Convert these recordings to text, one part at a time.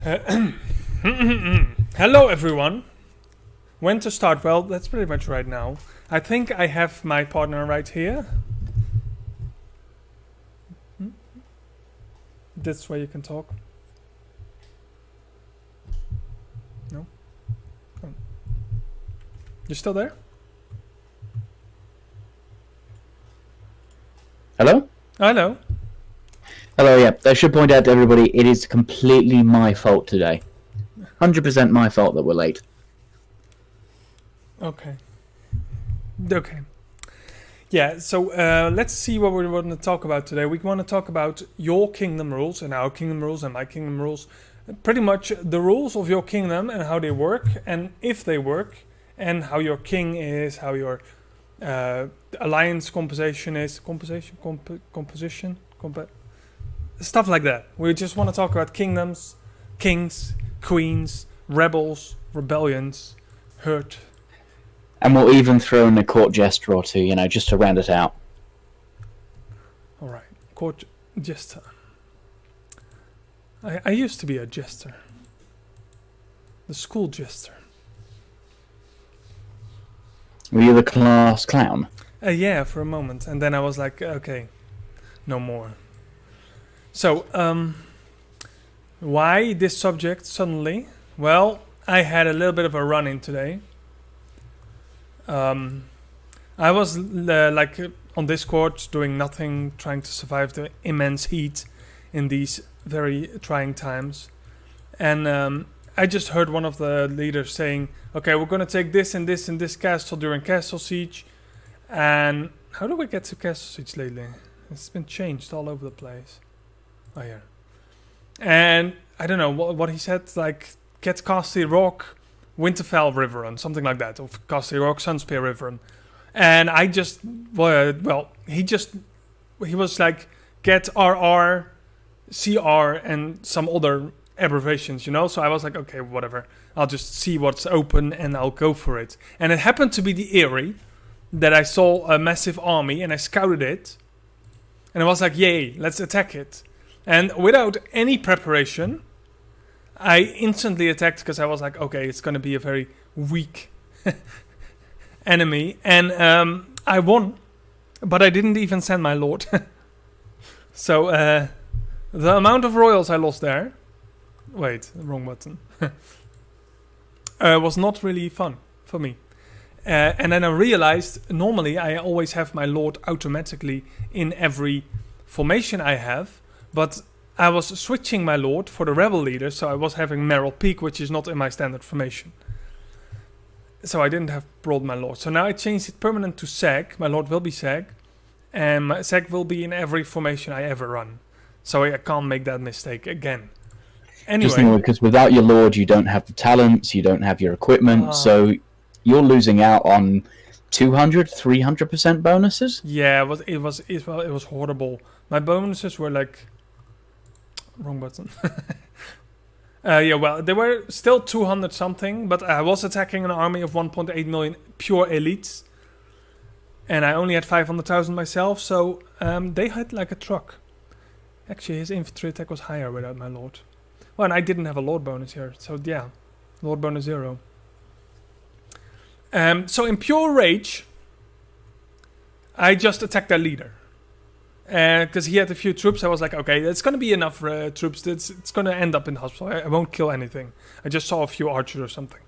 Hello everyone. When to start? Well, that's pretty much right now. I think I have my partner right here. This way you can talk. No? Oh. You still there? Hello? Hello. Hello, yeah. I should point out to everybody, it is completely my fault today. 100% my fault that we're late. Okay. Yeah, so let's see what we want to talk about today. We want to talk about your kingdom rules and our kingdom rules and my kingdom rules. Pretty much the rules of your kingdom and how they work and if they work and how your king is, how your alliance composition is. Composition? Stuff like that. We just want to talk about kingdoms, kings, queens, rebels, rebellions, hurt. And we'll even throw in a court jester or two, just to round it out. Alright, court jester. I used to be a jester. The school jester. Were you the class clown? Yeah, for a moment. And then I was like, okay, no more. So, why this subject suddenly? Well, I had a little bit of a run-in today. I was on Discord doing nothing, trying to survive the immense heat in these very trying times. And I just heard one of the leaders saying, okay, we're going to take this and this and this castle during castle siege. And how do we get to castle siege lately? It's been changed all over the place. Oh, yeah. And I don't know what he said, like, get Castle Rock, Winterfell River, and something like that, or Castle Rock, Sunspear River. And I just, he was like, get RR, CR, and some other abbreviations, So I was like, okay, whatever. I'll just see what's open and I'll go for it. And it happened to be the Eyrie that I saw a massive army and I scouted it. And I was like, yay, let's attack it. And without any preparation, I instantly attacked because I was like, okay, it's going to be a very weak enemy. And I won, but I didn't even send my lord. So the amount of royals I lost there, wait, wrong button, was not really fun for me. And then I realized, normally I always have my lord automatically in every formation I have. But I was switching my lord for the rebel leader, so I was having Merrill Peak, which is not in my standard formation. So I didn't have brought my lord. So now I changed it permanent to Sag. My lord will be Sag. And my Sag will be in every formation I ever run. So I can't make that mistake again. Anyway. Because without your lord, you don't have the talents, you don't have your equipment, so you're losing out on 200, 300% bonuses? Yeah, it was horrible. My bonuses were like... Wrong button. They were still 200 something, but I was attacking an army of 1.8 million pure elites. And I only had 500,000 myself, so they had like a truck. Actually, his infantry attack was higher without my lord. Well, and I didn't have a lord bonus here, so yeah. Lord bonus 0. So in pure rage, I just attacked their leader. Because he had a few troops, I was like, okay, it's going to be enough troops. It's going to end up in the hospital. I won't kill anything. I just saw a few archers or something.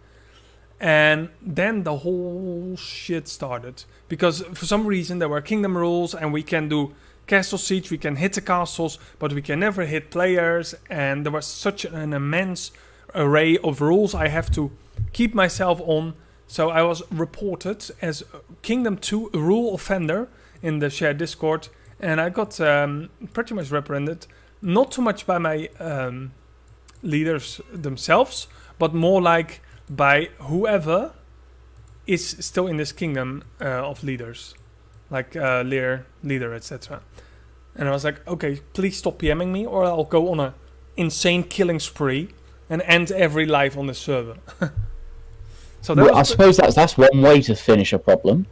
And then the whole shit started. Because for some reason there were kingdom rules and we can do castle siege. We can hit the castles, but we can never hit players. And there was such an immense array of rules I have to keep myself on. So I was reported as Kingdom 2 rule offender in the shared Discord. And I got pretty much reprimanded, not too much by my leaders themselves, but more like by whoever is still in this kingdom of leaders, like leader, etc. And I was like, okay, please stop PMing me, or I'll go on a insane killing spree and end every life on this server. So I suppose that's one way to finish a problem.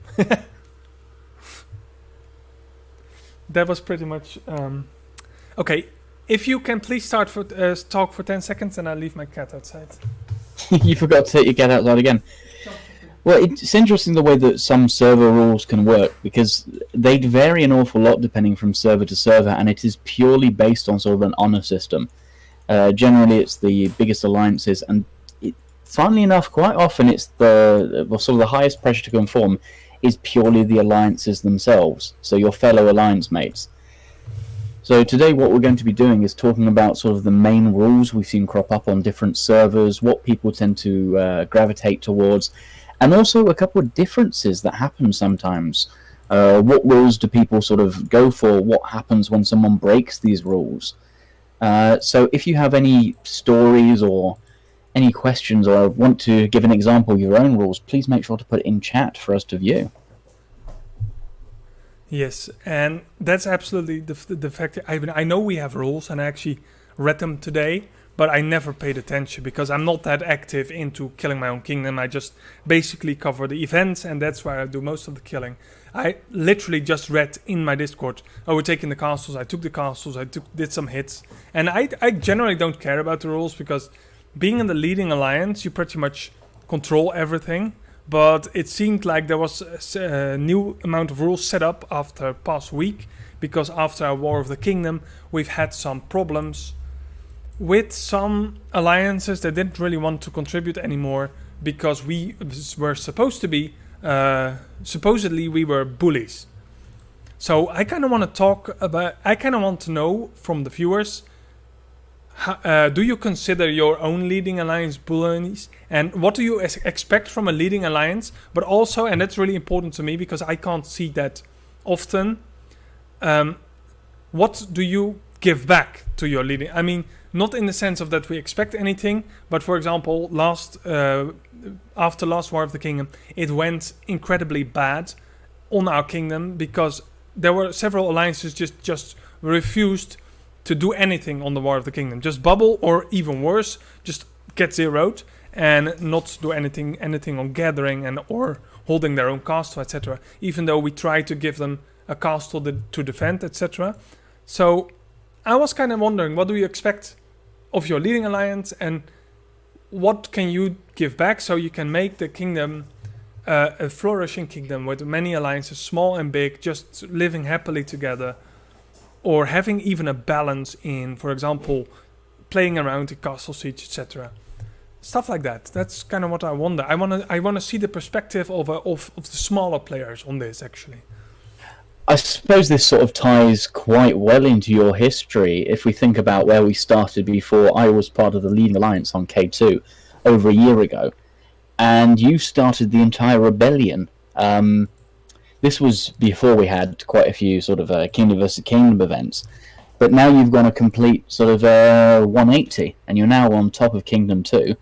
That was pretty much okay. If you can please talk for 10 seconds, and I'll leave my cat outside. You forgot to take your cat outside again. Well, it's interesting the way that some server rules can work, because they vary an awful lot depending from server to server, and it is purely based on sort of an honor system. Generally, it's the biggest alliances, and funnily enough, quite often it's sort of the highest pressure to conform is purely the alliances themselves, so your fellow alliance mates. So today what we're going to be doing is talking about sort of the main rules we've seen crop up on different servers, what people tend to gravitate towards, and also a couple of differences that happen sometimes. What rules do people sort of go for? What happens when someone breaks these rules? So if you have any stories or any questions, or want to give an example of your own rules, please make sure to put it in chat for us to view. Yes, and that's absolutely the fact. I know we have rules, and I actually read them today, but I never paid attention because I'm not that active into killing my own kingdom. I just basically cover the events, and that's where I do most of the killing. I literally just read in my Discord, oh, we're taking the castles, I took the castles, did some hits. And I generally don't care about the rules, because being in the leading alliance, you pretty much control everything. But it seemed like there was a new amount of rules set up after past week, because after our War of the Kingdom, we've had some problems with some alliances that didn't really want to contribute anymore, because we were supposed to be, supposedly we were bullies. So I kind of want to know from the viewers, do you consider your own leading alliance bullies, and what do you expect from a leading alliance? But also, and that's really important to me because I can't see that often, what do you give back to your leading? I mean, not in the sense of that we expect anything, but for example, after last War of the Kingdom, it went incredibly bad on our kingdom because there were several alliances just refused to do anything on the War of the Kingdom. Just bubble, or even worse, just get zeroed and not do anything on gathering and or holding their own castle, etc. Even though we try to give them a castle to defend, etc. So I was kind of wondering, what do you expect of your leading alliance, and what can you give back so you can make the kingdom a flourishing kingdom with many alliances, small and big, just living happily together, or having even a balance in, for example, playing around in castle siege, etc. Stuff like that. That's kind of what I wonder. I want to see the perspective of the smaller players on this, actually. I suppose this sort of ties quite well into your history if we think about where we started before I was part of the leading alliance on K2 over a year ago. And you started the entire rebellion. This was before we had quite a few sort of Kingdom vs. Kingdom events. But now you've gone a complete sort of 180, and you're now on top of Kingdom 2. You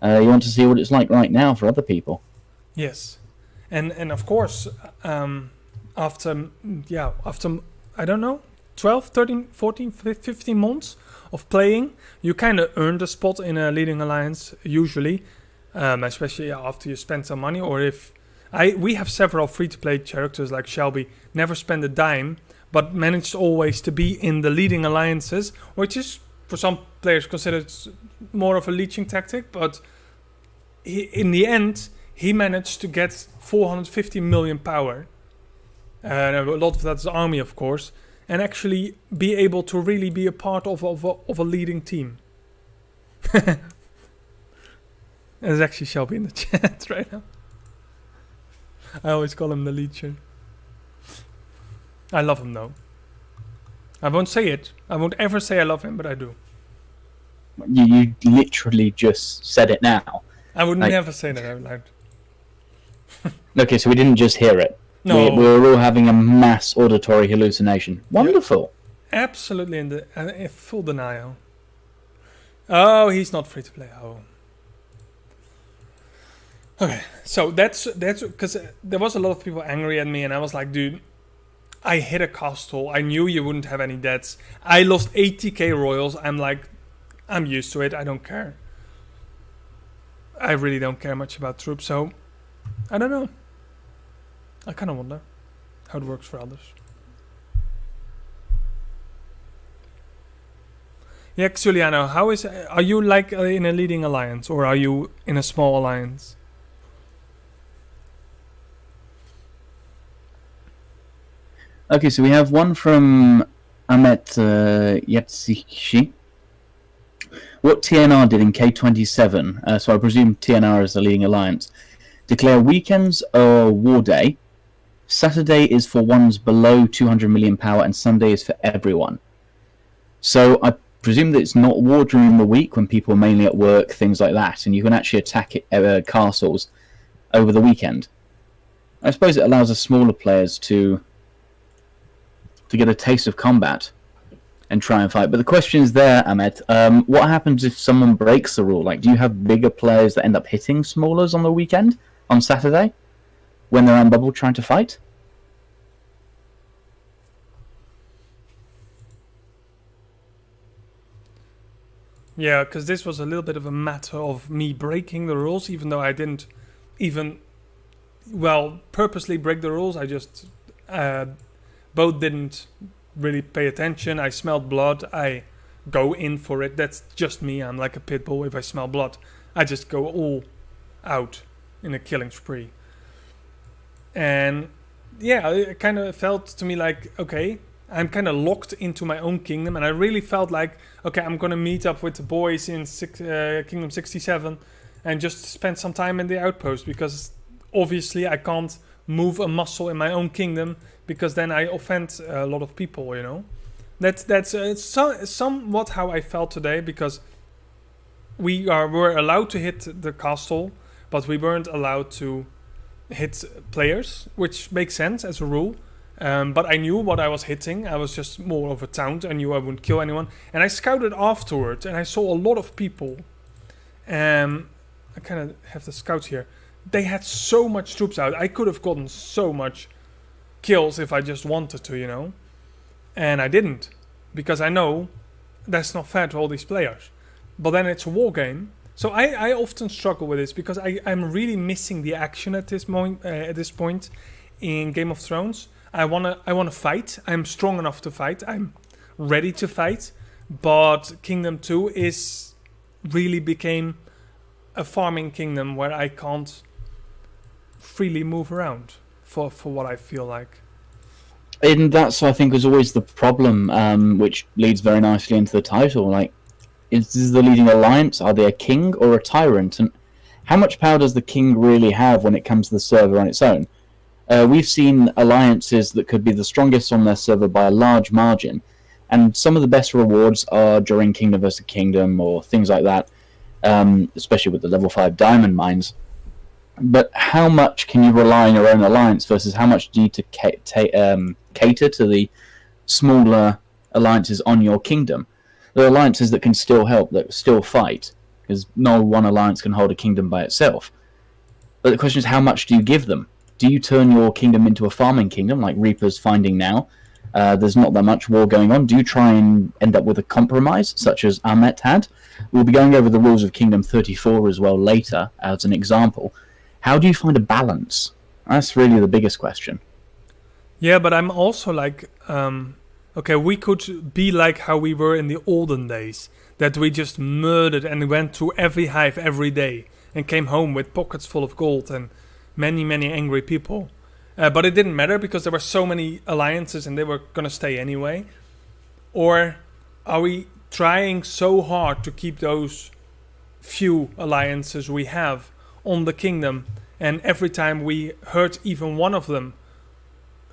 want to see what it's like right now for other people. Yes. And of course, after I don't know, 12, 13, 14, 15 months of playing, you kind of earned a spot in a leading alliance, usually, especially after you spend some money, or if... we have several free-to-play characters like Shelby, never spend a dime, but managed always to be in the leading alliances, which is, for some players, considered more of a leeching tactic, but in the end, he managed to get 450 million power. A lot of that is army, of course, and actually be able to really be a part of a leading team. There's actually Shelby in the chat right now. I always call him the leecher. I love him though. I won't say it. I won't ever say I love him, but I do. You literally just said it now. I would never say that out loud. Okay, so we didn't just hear it. No. We were all having a mass auditory hallucination. Wonderful. Yep. Absolutely in full denial. Oh, he's not free to play. Oh. Okay, so that's because there was a lot of people angry at me, and I was like, dude, I hit a castle. I knew you wouldn't have any debts. I lost 80k royals. I'm like, I'm used to it. I don't care. I really don't care much about troops, so I don't know. I kind of wonder how it works for others. Yeah, Xuliano, are you like in a leading alliance, or are you in a small alliance? Okay, so we have one from Ahmet Yetsikshi. What TNR did in K27, so I presume TNR is the leading alliance, declare weekends a war day. Saturday is for ones below 200 million power, and Sunday is for everyone. So I presume that it's not war during the week when people are mainly at work, things like that, and you can actually attack castles over the weekend. I suppose it allows the smaller players to get a taste of combat and try and fight. But the question is there, Ahmed, what happens if someone breaks the rule? Like, do you have bigger players that end up hitting smallers on the weekend, on Saturday, when they're on bubble trying to fight? Yeah, because this was a little bit of a matter of me breaking the rules, even though I didn't even, purposely break the rules. I just, both didn't really pay attention. I smelled blood. I go in for it. That's just me. I'm like a pit bull. If I smell blood, I just go all out in a killing spree. And yeah, it kind of felt to me like, okay, I'm kind of locked into my own kingdom, and I really felt like, okay, I'm gonna meet up with the boys in Kingdom 67 and just spend some time in the outpost, because obviously I can't move a muscle in my own kingdom, because then I offend a lot of people, you know. That's somewhat how I felt today, because were allowed to hit the castle, but we weren't allowed to hit players, which makes sense as a rule. But I knew what I was hitting. I was just more of a taunt. I knew I wouldn't kill anyone. And I scouted afterwards, and I saw a lot of people. I kind of have the scouts here. They had so much troops out. I could have gotten so much kills if I just wanted to, you know. And I didn't, because I know that's not fair to all these players. But then it's a war game. So I often struggle with this, because I'm really missing the action at this point in Game of Thrones. I wanna fight. I'm strong enough to fight. I'm ready to fight. But Kingdom 2 really became a farming kingdom where I can't freely move around for what I feel like. And that's, I think, was always the problem, which leads very nicely into the title. Like, is this the leading alliance? Are they a king or a tyrant? And how much power does the king really have when it comes to the server on its own? We've seen alliances that could be the strongest on their server by a large margin, and some of the best rewards are during Kingdom vs. Kingdom or things like that, especially with the level 5 diamond mines. But how much can you rely on your own alliance versus how much do you need to cater to the smaller alliances on your kingdom? There are alliances that can still help, that still fight, because no one alliance can hold a kingdom by itself. But the question is, how much do you give them? Do you turn your kingdom into a farming kingdom, like Reaper's finding now? There's not that much war going on. Do you try and end up with a compromise, such as Ahmet had? We'll be going over the rules of Kingdom 34 as well later, as an example. How do you find a balance? That's really the biggest question. Yeah, but I'm also like, okay, we could be like how we were in the olden days, that we just murdered and went to every hive every day and came home with pockets full of gold and many, many angry people. But it didn't matter, because there were so many alliances and they were going to stay anyway. Or are we trying so hard to keep those few alliances we have on the kingdom, and every time we hurt even one of them,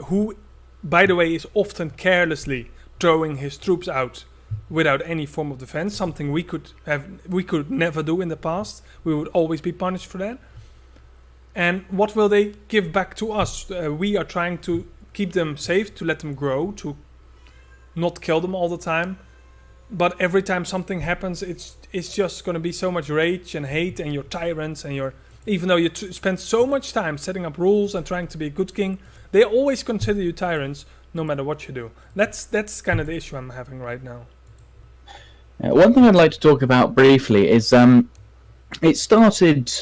who, by the way, is often carelessly throwing his troops out without any form of defense, something we could never do in the past. We would always be punished for that. And what will they give back to us? We are trying to keep them safe, to let them grow, to not kill them all the time. But every time something happens, it's just going to be so much rage and hate, and your tyrants, and even though you spend so much time setting up rules and trying to be a good king, they always consider you tyrants, no matter what you do. That's kind of the issue I'm having right now. One thing I'd like to talk about briefly is it started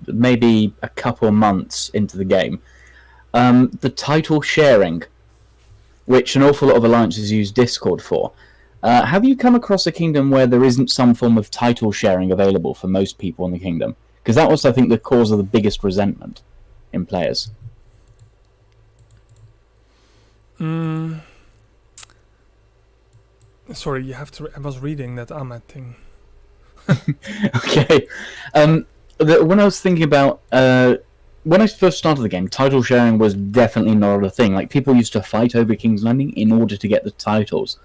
maybe a couple months into the game. The title sharing, which an awful lot of alliances use Discord for. Have you come across a kingdom where there isn't some form of title sharing available for most people in the kingdom? Because that was, I think, the cause of the biggest resentment in players. Sorry, you have to. I was reading that Ahmed thing. Okay. When I was thinking about when I first started the game, title sharing was definitely not a thing. Like, people used to fight over King's Landing in order to get the titles.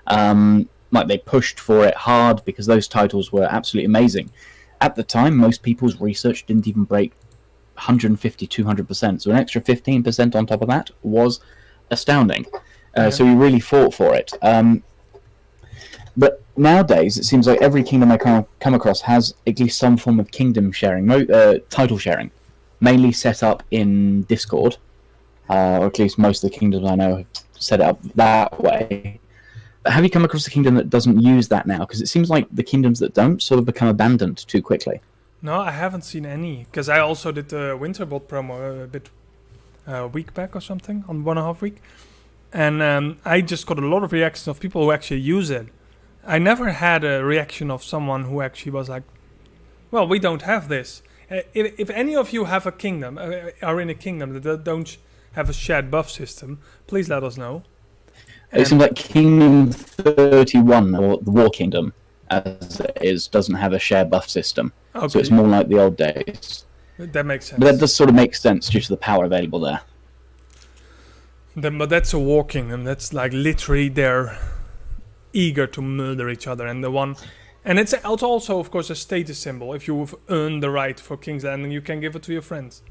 Like, they pushed for it hard because those titles were absolutely amazing. At the time, most people's research didn't even break 150, 200%. So an extra 15% on top of that was astounding. So we really fought for it. But nowadays, it seems like every kingdom I come across has at least some form of kingdom sharing, title sharing, mainly set up in Discord, or at least most of the kingdoms I know have set it up that way. But have you come across a kingdom that doesn't use that now? Because it seems like the kingdoms that don't sort of become abandoned too quickly. No, I haven't seen any. Because I also did the Winterbot promo a bit a week back or something, on 1.5 week. And I just got a lot of reactions of people who actually use it. I never had a reaction of someone who actually was like, well, we don't have this. If any of you have a kingdom, are in a kingdom that don't have a shared buff system, please let us know. It seems like Kingdom 31, or the War Kingdom, as it is, doesn't have a shared buff system. Okay. So it's more like the old days. That makes sense. But that does sort of make sense due to the power available there. But that's a War Kingdom. That's like literally they're eager to murder each other. And it's also, of course, a status symbol. If you've earned the right for King's Landing, you can give it to your friends.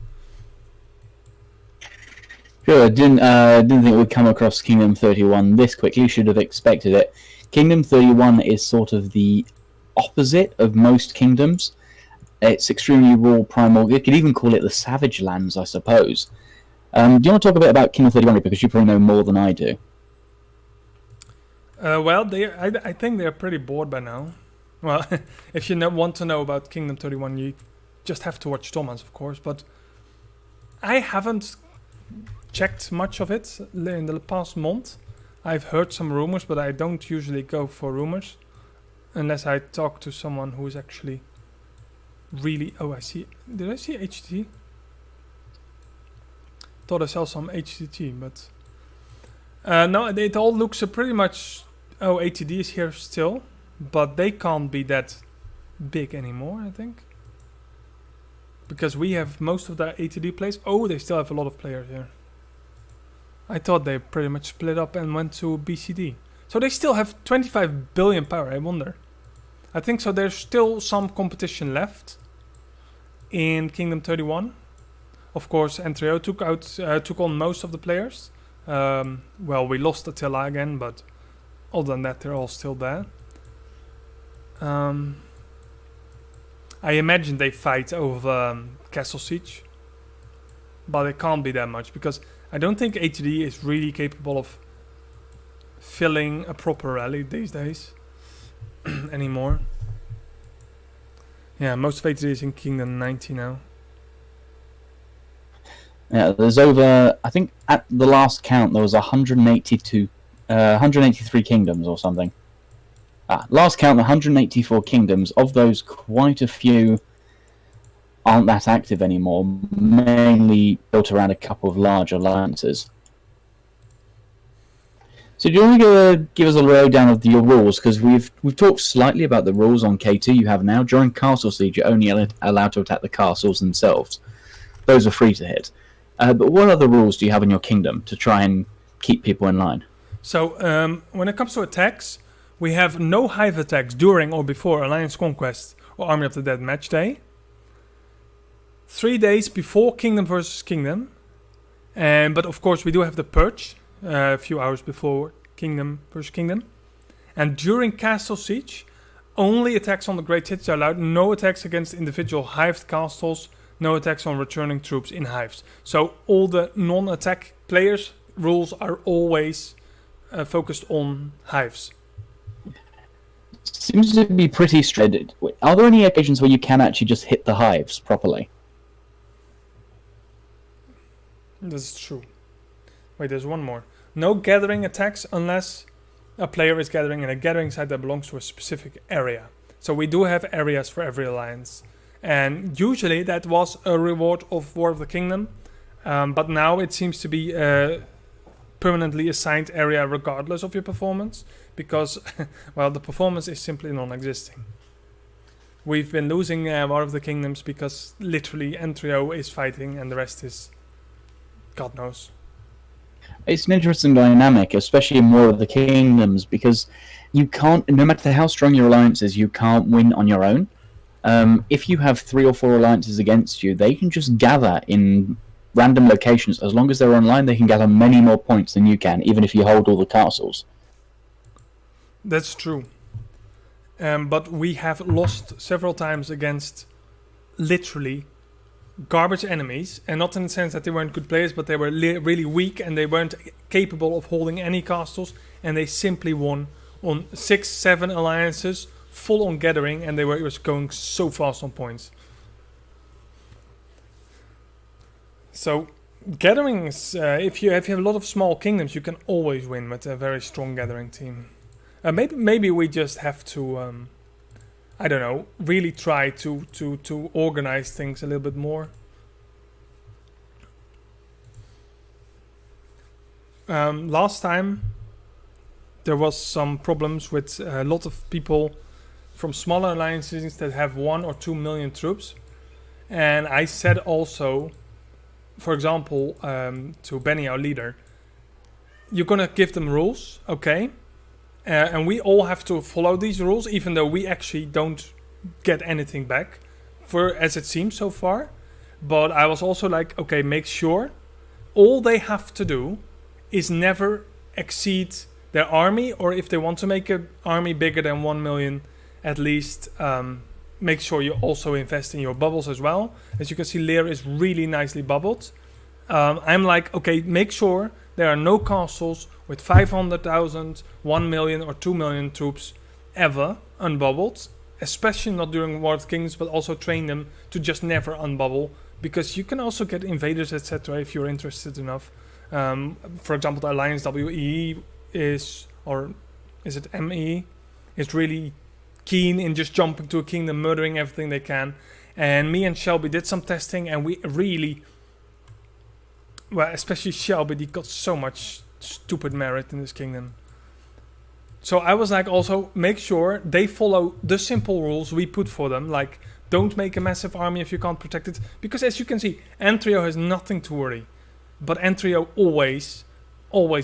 Sure, I didn't think we'd come across Kingdom 31 this quickly. Should have expected it. Kingdom 31 is sort of the opposite of most kingdoms. It's extremely raw, primal. You could even call it the Savage Lands, I suppose. Do you want to talk a bit about Kingdom 31, because you probably know more than I do? Well, I think they're pretty bored by now. Well, if you want to know about Kingdom 31, you just have to watch Thomas, of course. But I haven't checked much of it in the past month. I've heard some rumors, but I don't usually go for rumors unless I talk to someone who is actually really... Oh, I see. Did I see HTT? Thought I saw some HTT, but... no, it all looks pretty much... Oh, ATD is here still, but they can't be that big anymore, I think. Because we have most of the ATD players. Oh, they still have a lot of players here. I thought they pretty much split up and went to BCD. So they still have 25 billion power, I wonder. I think so. There's still some competition left in Kingdom 31. Of course, N3O took on most of the players. Well, we lost Attila again, but other than that, they're all still there. I imagine they fight over Castle Siege, but it can't be that much because I don't think ATD is really capable of filling a proper rally these days anymore. Yeah, most of ATD is in Kingdom 90 now. Yeah, there's over, I think at the last count there was 183 kingdoms or something. Last count, 184 kingdoms. Of those, quite a few aren't that active anymore, mainly built around a couple of large alliances. So do you want to give us a lowdown of your rules? Because we've talked slightly about the rules on K2 you have now. During Castle Siege, you're only allowed to attack the castles themselves. Those are free to hit. But what other rules do you have in your kingdom to try and keep people in line? So when it comes to attacks, we have no hive attacks during or before Alliance Conquest or Army of the Dead match day. 3 days before Kingdom versus Kingdom. But of course we do have the Purge a few hours before Kingdom versus Kingdom. And during Castle Siege, only attacks on the Great Cities are allowed. No attacks against individual hived castles. No attacks on returning troops in hives. So all the non-attack players' rules are always focused on hives. Seems to be pretty strict. Are there any occasions where you can actually just hit the hives properly? This is true. Wait, there's one more. No gathering attacks unless a player is gathering in a gathering site that belongs to a specific area. So we do have areas for every alliance. And usually that was a reward of War of the Kingdom. But now it seems to be a permanently assigned area regardless of your performance. Because, well, the performance is simply non-existing. We've been losing War of the Kingdoms because literally Entrio is fighting and the rest is God knows. It's an interesting dynamic, especially in War of the Kingdoms, because you can't, no matter how strong your alliance is, you can't win on your own. If you have 3 or 4 alliances against you, they can just gather in random locations. As long as they're online, they can gather many more points than you can, even if you hold all the castles. That's true. But we have lost several times against literally garbage enemies, and not in the sense that they weren't good players, but they were really weak and they weren't capable of holding any castles, and they simply won on 6-7 alliances, full on gathering, and they were just going so fast on points. So gatherings, if you have a lot of small kingdoms, you can always win with a very strong gathering team. Maybe we just have to, I don't know, really try to organize things a little bit more. Last time there was some problems with a lot of people from smaller alliances that have 1 or 2 million troops. And I said also, for example, to Benny, our leader, you're gonna give them rules, okay? And we all have to follow these rules, even though we actually don't get anything back, for as it seems so far. But I was also like, okay, make sure all they have to do is never exceed their army, or if they want to make an army bigger than 1 million, at least make sure you also invest in your bubbles as well. As you can see, Lear is really nicely bubbled. I'm like, okay, make sure there are no castles with 500,000, 1 million or 2 million troops ever unbubbled, especially not during War of the Kings, but also train them to just never unbubble, because you can also get invaders, etc. if you're interested enough. For example, the Alliance WE is, or is it ME, is really keen in just jumping to a kingdom, murdering everything they can. And me and Shelby did some testing, and we really, well, especially Shelby, he got so much stupid merit in this kingdom. So I was like, also make sure they follow the simple rules we put for them, like don't make a massive army if you can't protect it, because as you can see, Entrio has nothing to worry, but Entrio always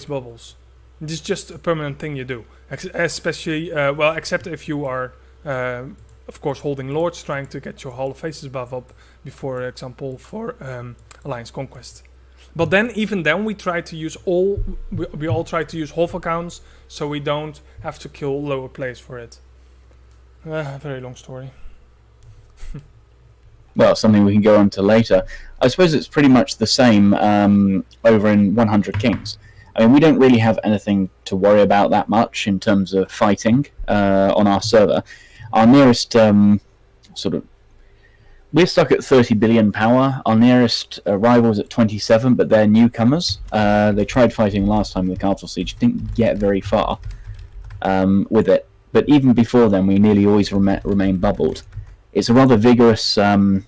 bubbles. This is just a permanent thing you do, especially well, except if you are of course holding lords, trying to get your Hall of Faces buff up before example for Alliance Conquest. But then, even then, we try to use we all try to use Hof accounts, so we don't have to kill lower players for it. Very long story. Well, something we can go on to later. I suppose it's pretty much the same over in 100 Kings. I mean, we don't really have anything to worry about that much in terms of fighting on our server. Our nearest we're stuck at 30 billion power. Our nearest rival is at 27, but they're newcomers. They tried fighting last time with Castle Siege, didn't get very far with it. But even before then, we nearly always remain bubbled. It's a rather vigorous, rather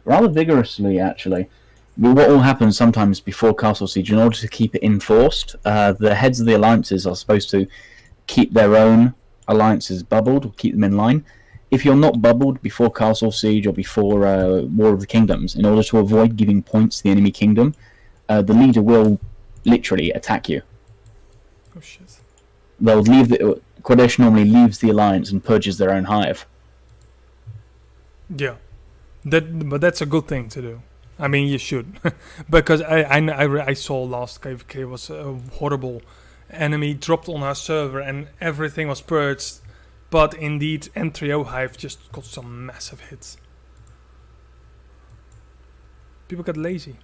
vigorously actually. What will happen sometimes before Castle Siege, in order to keep it enforced, the heads of the alliances are supposed to keep their own alliances bubbled, or keep them in line. If you're not bubbled before Castle Siege or before War of the Kingdoms, in order to avoid giving points to the enemy kingdom, the leader will literally attack you. Oh shit. They'll leave Kodesh normally leaves the alliance and purges their own hive. Yeah, but that's a good thing to do. I mean, you should, because I saw last KVK was a horrible enemy dropped on our server and everything was purged. But indeed, Entrio Hive just got some massive hits. People get lazy.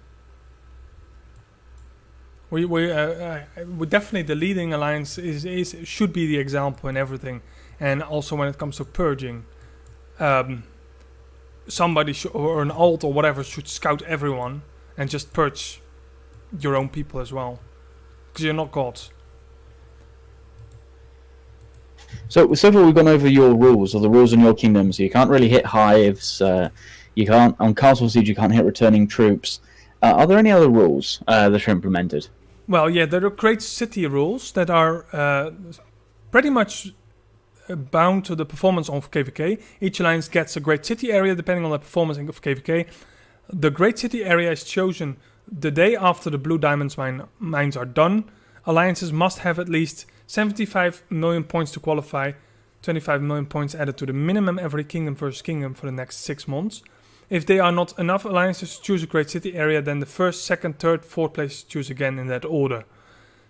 We definitely, the leading alliance should be the example in everything, and also when it comes to purging, somebody or an alt or whatever should scout everyone and just purge your own people as well, because you're not gods. So far we've gone over your rules, or the rules in your kingdom. So you can't really hit hives. You can't on Castle Siege. You can't hit returning troops. Are there any other rules that are implemented? Well, yeah, there are great city rules that are pretty much bound to the performance of KVK. Each alliance gets a great city area depending on the performance of KVK. The great city area is chosen the day after the blue diamonds mines are done. Alliances must have at least 75 million points to qualify, 25 million points added to the minimum every kingdom versus kingdom for the next 6 months. If they are not enough alliances to choose a great city area, then the first, second, third, fourth place choose again in that order.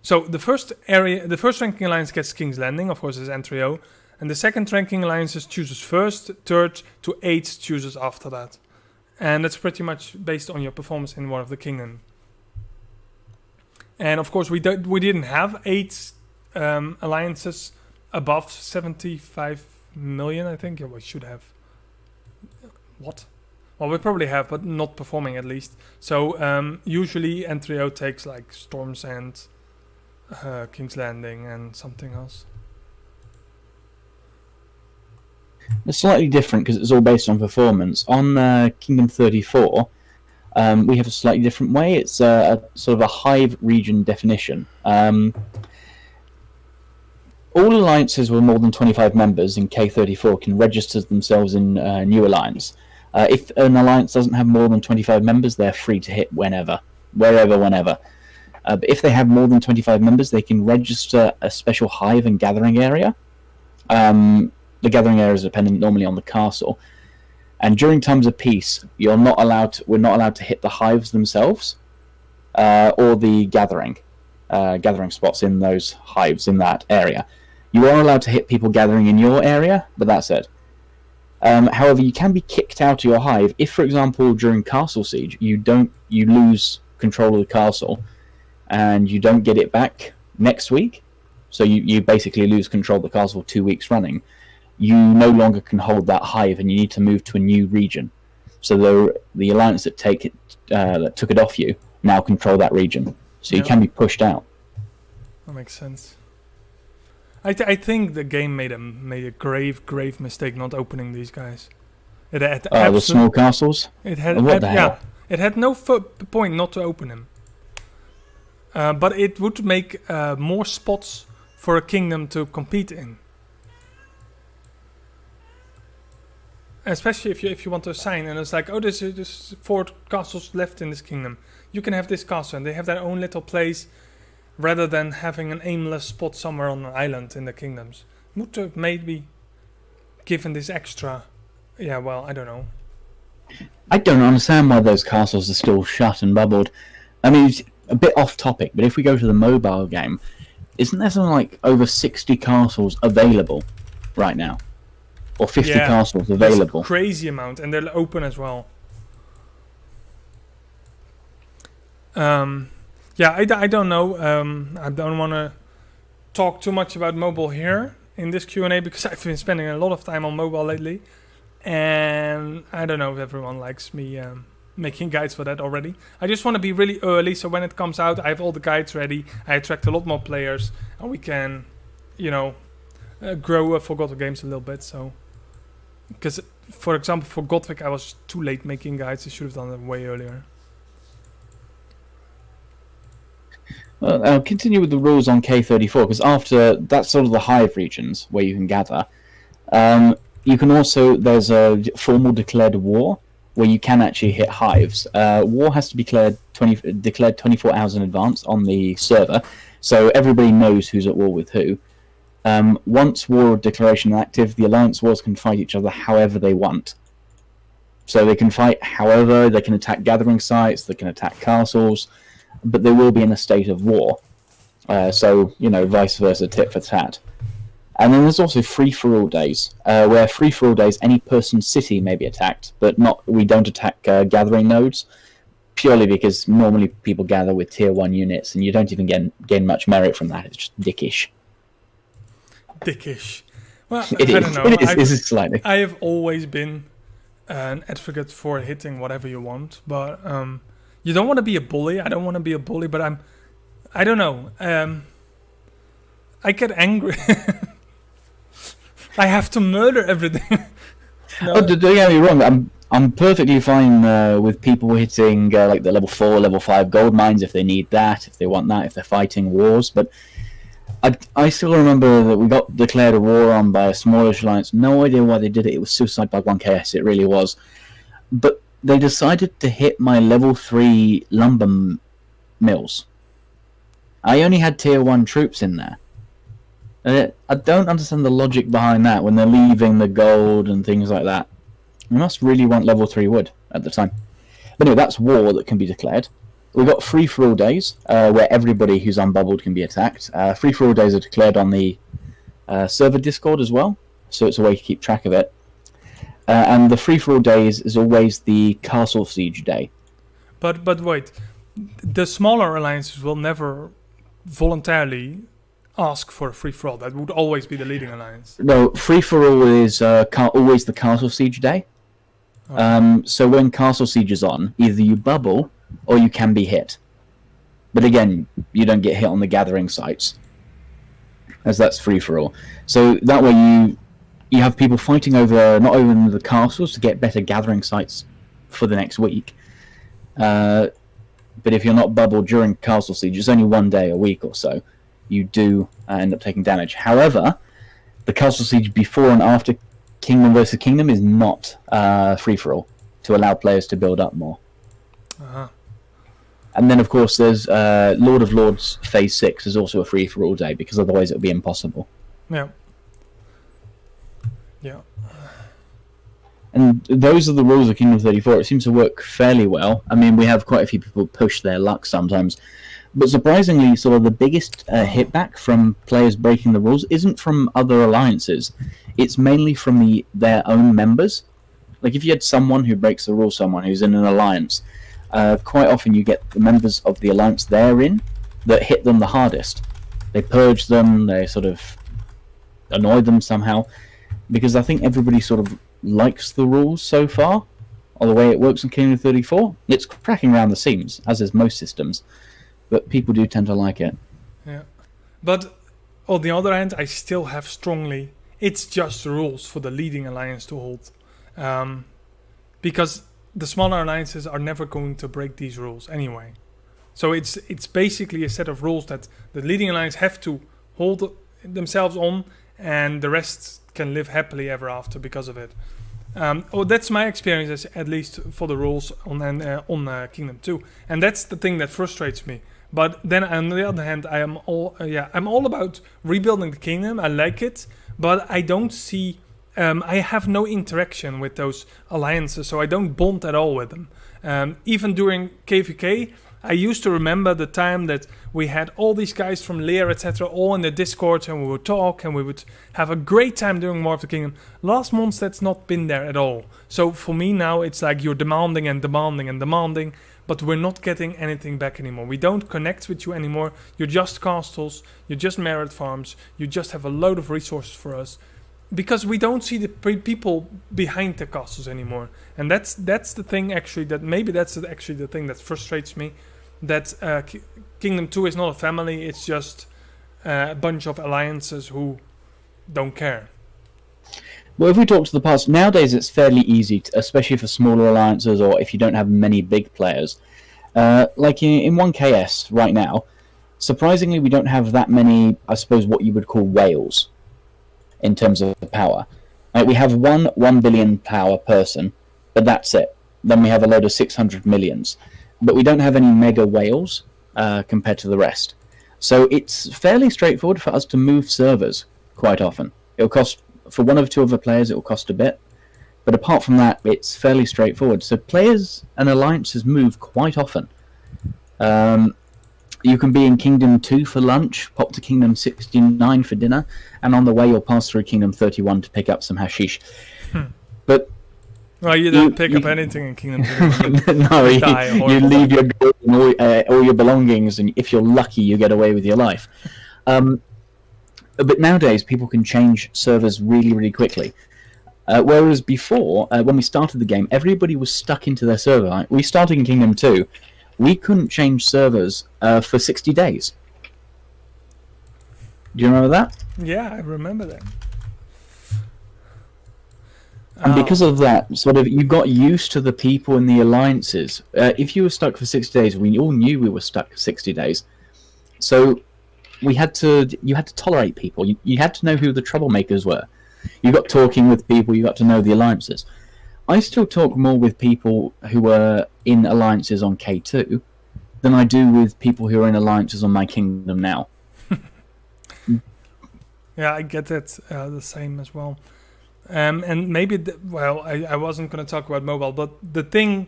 So the first ranking alliance gets King's Landing, of course, is N3O, and the second ranking alliances chooses first, third to eighth chooses after that. And that's pretty much based on your performance in one of the kingdom. And of course, we didn't have 8 alliances above 75 million, I think. Yeah, we should have. What? Well, we probably have, but not performing at least. So usually N3O takes like Storm's End, King's Landing, and something else. It's slightly different because it's all based on performance. On Kingdom 34, we have a slightly different way. It's a sort of a hive region definition. All alliances with more than 25 members in K34 can register themselves in New Alliance. If an alliance doesn't have more than 25 members, they're free to hit whenever. But if they have more than 25 members, they can register a special hive and gathering area. The gathering area is dependent normally on the castle. And during times of peace, we're not allowed to hit the hives themselves or the gathering spots in those hives in that area. You are allowed to hit people gathering in your area, but that's it. However, you can be kicked out of your hive if, for example, during Castle Siege, you lose control of the castle and you don't get it back next week. So you basically lose control of the castle 2 weeks running. You no longer can hold that hive and you need to move to a new region. So the alliance that took it off you now control that region. So you can be pushed out. That makes sense. I think the game made a grave mistake not opening these guys. It had the small castles? It had, what the hell? Yeah, it had no point not to open them. But it would make more spots for a kingdom to compete in. Especially if you want to assign, and it's like, oh, there's 4 castles left in this kingdom. You can have this castle, and they have their own little place, rather than having an aimless spot somewhere on an island in the kingdoms. Would have maybe given this extra. Yeah, well, I don't know. I don't understand why those castles are still shut and bubbled. I mean, it's a bit off topic, but if we go to the mobile game, isn't there something like over 60 castles available right now? Or 50 castles available. That's a crazy amount, and they're open as well. I don't know. I don't want to talk too much about mobile here in this Q&A because I've been spending a lot of time on mobile lately. And I don't know if everyone likes me making guides for that already. I just want to be really early, so when it comes out, I have all the guides ready. I attract a lot more players, and we can, grow Forgotten Games a little bit, so... Because, for example, for GoTWiC, I was too late making guides. I should have done it way earlier. Well, I'll continue with the rules on K34, because after that's sort of the hive regions where you can gather. You can also, there's a formal declared war where you can actually hit hives. War has to be declared 24 hours in advance on the server, so everybody knows who's at war with who. Once war declaration active, the alliance wars can fight each other however they want. So they can fight however, they can attack gathering sites, they can attack castles, but they will be in a state of war. So, vice versa, tit for tat. And then there's also free-for-all days, where free-for-all days, any person's city may be attacked, but we don't attack gathering nodes, purely because normally people gather with tier 1 units, and you don't even gain much merit from that. It's just dickish. Dickish. Well, I don't know. It is slightly. I have always been an advocate for hitting whatever you want, but you don't want to be a bully. I don't want to be a bully, but I don't know. I get angry. I have to murder everything. No. Oh, don't get me wrong. I'm perfectly fine with people hitting like the level 4, level 5 gold mines if they need that, if they want that, if they're fighting wars. But I still remember that we got declared a war on by a smallish alliance. No idea why they did it. It was suicide by 1KS. It really was. But they decided to hit my level 3 lumber mills. I only had tier 1 troops in there. I don't understand the logic behind that when they're leaving the gold and things like that. We must really want level 3 wood at the time. But anyway, that's war that can be declared. We've got free-for-all days, where everybody who's unbubbled can be attacked. Free-for-all days are declared on the server Discord as well, so it's a way to keep track of it. And the free-for-all days is always the castle siege day. But wait, the smaller alliances will never voluntarily ask for a free-for-all. That would always be the leading alliance. No, free-for-all is always the castle siege day. Okay. So when castle siege is on, either you bubble or you can be hit. But again, you don't get hit on the gathering sites, as that's free-for-all. So that way you have people fighting over, not over the castles to get better gathering sites for the next week. But if you're not bubbled during castle siege, it's only one day a week or so, you do end up taking damage. However, the castle siege before and after Kingdom versus Kingdom is not free-for-all, to allow players to build up more. Uh-huh. And then, of course, there's Lord of Lords Phase 6 is also a free-for-all day, because otherwise it would be impossible. Yeah. Yeah. And those are the rules of Kingdom 34. It seems to work fairly well. I mean, we have quite a few people push their luck sometimes. But surprisingly, sort of the biggest hitback from players breaking the rules isn't from other alliances. It's mainly from their own members. Like, if you had someone who breaks the rules, someone who's in an alliance, quite often you get the members of the alliance they're in that hit them the hardest. They purge them, they sort of annoy them somehow. Because I think everybody sort of likes the rules so far, or the way it works in Kingdom 34. It's cracking around the seams, as is most systems. But people do tend to like it. Yeah. But on the other hand, I still have strongly... It's just the rules for the leading alliance to hold. Because the smaller alliances are never going to break these rules anyway. So it's basically a set of rules that the leading alliance have to hold themselves on, and the rest can live happily ever after because of it. That's my experience, at least for the rules on Kingdom 2. And that's the thing that frustrates me. But then on the other hand, I'm all about rebuilding the kingdom. I like it, but I don't see... I have no interaction with those alliances, so I don't bond at all with them. Even during KVK, I used to remember the time that we had all these guys from Lear, etc., all in the Discord, and we would talk, and we would have a great time doing War of the Kingdom. Last month, that's not been there at all. So for me now, it's like you're demanding and demanding and demanding, but we're not getting anything back anymore. We don't connect with you anymore. You're just castles, you're just merit farms, you just have a load of resources for us. Because we don't see the people behind the castles anymore. And that's the thing, actually, actually the thing that frustrates me. That Kingdom 2 is not a family, it's just a bunch of alliances who don't care. Well, if we talk to the past, nowadays it's fairly easy, especially for smaller alliances or if you don't have many big players. Like in 1KS right now, surprisingly we don't have that many, I suppose, what you would call whales in terms of power. We have one 1 billion power person, but that's it. Then we have a load of 600 millions. But we don't have any mega whales compared to the rest. So it's fairly straightforward for us to move servers quite often. It'll cost, for one or two other players, it'll cost a bit. But apart from that, it's fairly straightforward. So players and alliances move quite often. You can be in Kingdom 2 for lunch, pop to Kingdom 69 for dinner, and on the way you'll pass through Kingdom 31 to pick up some hashish. But well, you don't pick up anything in Kingdom 2. No, you leave your gold and all your belongings, and if you're lucky, you get away with your life. But nowadays, people can change servers really, really quickly. Whereas before, when we started the game, everybody was stuck into their server. Like, we started in Kingdom 2. We couldn't change servers for 60 days. Do you remember that? Yeah, I remember that. And because of that, sort of, you got used to the people in the alliances. If you were stuck for 60 days, we all knew we were stuck for 60 days. So you had to tolerate people. You had to know who the troublemakers were. You got talking with people, you got to know the alliances. I still talk more with people who were in alliances on K2 than I do with people who are in alliances on my kingdom now. Yeah, I get it. The same as well. And maybe, I wasn't going to talk about mobile, but the thing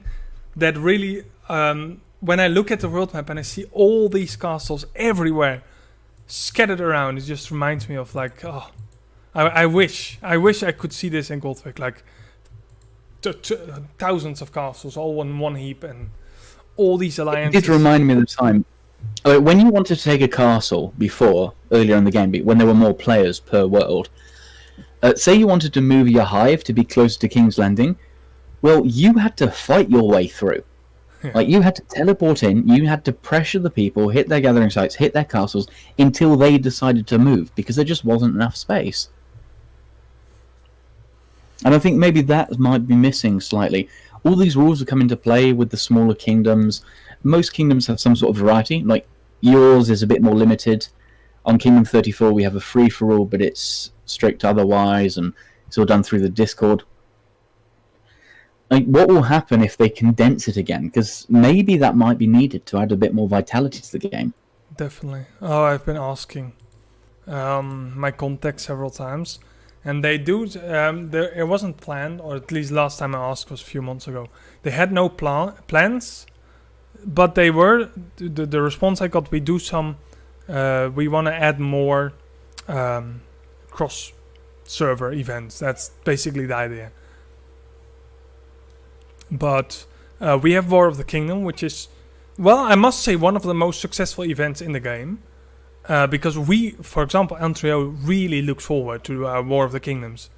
that really, when I look at the world map and I see all these castles everywhere, scattered around, it just reminds me of like, I wish I could see this in GoTWiC, like thousands of castles all in one heap and all these alliances. It did remind me of the time. When you wanted to take a castle before, earlier in the game, when there were more players per world, say you wanted to move your hive to be closer to King's Landing, well, you had to fight your way through. Yeah. Like, you had to teleport in, you had to pressure the people, hit their gathering sites, hit their castles, until they decided to move, because there just wasn't enough space. And I think maybe that might be missing slightly. All these rules have come into play with the smaller kingdoms. Most kingdoms have some sort of variety, like yours is a bit more limited. On Kingdom 34 we have a free-for-all, but it's strict otherwise, and it's all done through the Discord. Like, what will happen if they condense it again? Because maybe that might be needed to add a bit more vitality to the game. Definitely. Oh, I've been asking my contacts several times, and they do. It wasn't planned, or at least last time I asked was a few months ago. They had no plans, but they were. The response I got: we do some. We want to add more cross-server events. That's basically the idea. But we have War of the Kingdom, which is, well, I must say, one of the most successful events in the game. Because we, for example, Antrio really looks forward to War of the Kingdoms.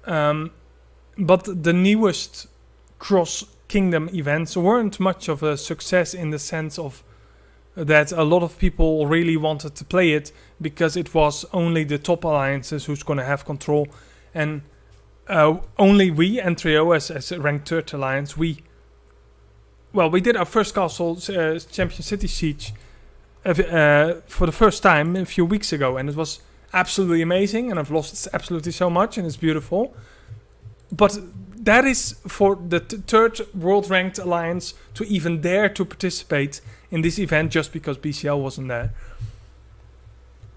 But the newest cross-kingdom events weren't much of a success in the sense of that a lot of people really wanted to play it because it was only the top alliances who's going to have control. And only we, Antrio, as a ranked 3rd alliance, we did our first castle, Champion City Siege, for the first time a few weeks ago, and it was absolutely amazing, and I've lost absolutely so much, and it's beautiful. But that is for the 3rd world ranked alliance to even dare to participate in this event just because BCL wasn't there.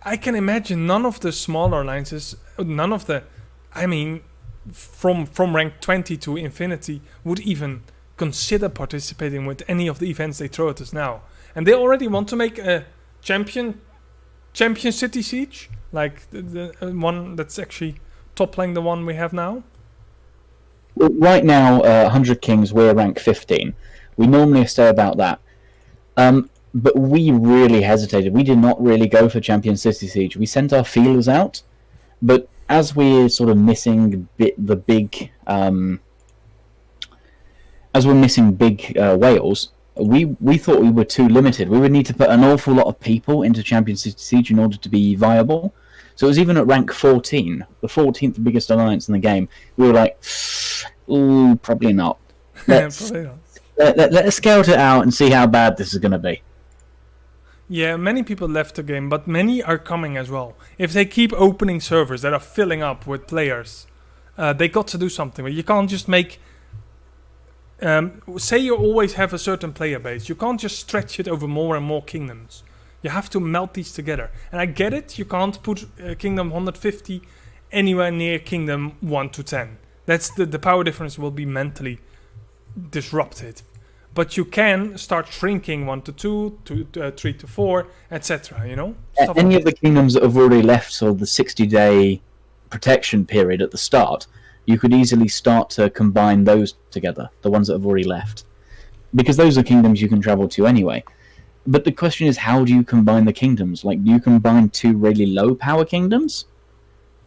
I can imagine none of the smaller alliances, from rank 20 to infinity would even consider participating with any of the events they throw at us now. And they already want to make a champion City Siege, like the one that's actually toppling the one we have now. Well, right now, 100 Kings, we're rank 15. We normally stay about that. But we really hesitated. We did not really go for Champion City Siege. We sent our feelers out, but as we're sort of missing big whales, we thought we were too limited. We would need to put an awful lot of people into Champion City Siege in order to be viable. So it was even at rank 14, the 14th biggest alliance in the game. We were like, ooh, probably not. Let's scout it out and see how bad this is going to be. Yeah, many people left the game, but many are coming as well. If they keep opening servers that are filling up with players, they got to do something. But you can't just make... say you always have a certain player base. You can't just stretch it over more and more kingdoms. You have to melt these together. And I get it, you can't put Kingdom 150 anywhere near Kingdom 1 to 10. That's the power difference will be mentally disrupted. But you can start shrinking 1 to 2, 3 to 4, etc. You know? Any of the kingdoms that have already left sort of the 60-day protection period at the start, you could easily start to combine those together, the ones that have already left. Because those are kingdoms you can travel to anyway. But the question is, how do you combine the kingdoms? Like, do you combine 2 really low power kingdoms?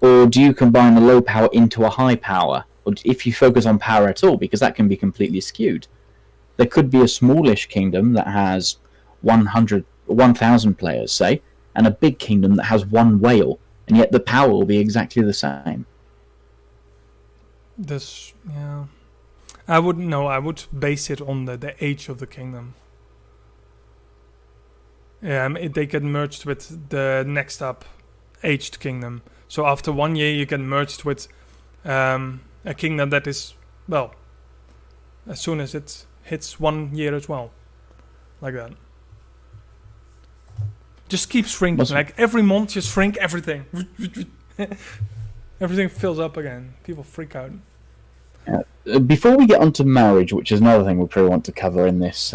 Or do you combine a low power into a high power? Or if you focus on power at all, because that can be completely skewed. There could be a smallish kingdom that has 1,000 players, say, and a big kingdom that has 1 whale, and yet the power will be exactly the same. This, yeah. I wouldn't know. I would base it on the age of the kingdom. They get merged with the next up aged kingdom. So after 1 year, you get merged with a kingdom that is, well, as soon as it hits 1 year as well. Like that. Just keep shrinking. Like every month, just shrink everything. Everything fills up again. People freak out. Before we get on to marriage, which is another thing we probably want to cover in this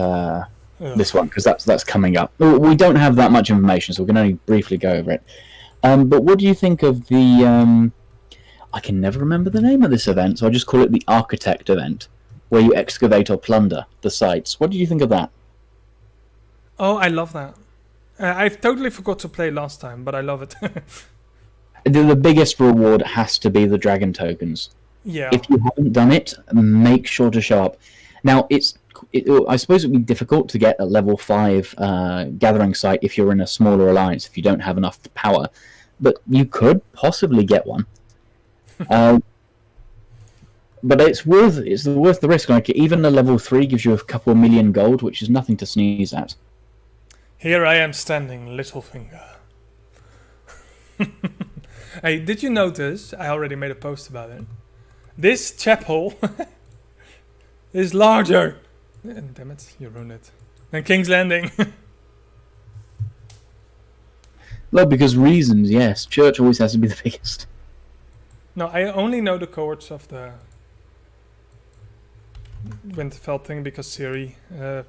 this one, because that's coming up. We don't have that much information, so we can only briefly go over it. But what do you think of the... I can never remember the name of this event, so I'll just call it the Architect event, where you excavate or plunder the sites. What do you think of that? Oh, I love that. I've totally forgot to play last time, but I love it. The biggest reward has to be the dragon tokens. Yeah. If you haven't done it, make sure to show up. Now, I suppose it would be difficult to get a level 5 gathering site if you're in a smaller alliance, if you don't have enough power. But you could possibly get one. But it's worth the risk. Like, even the level 3 gives you a couple of million gold, which is nothing to sneeze at. Here I am standing, Littlefinger. Hey, did you notice? I already made a post about it. This chapel is larger. Damn it, you ruined it. Than King's Landing. Well, because reasons, yes. Church always has to be the biggest. No, I only know the cohorts of the Winterfell thing because Siri, how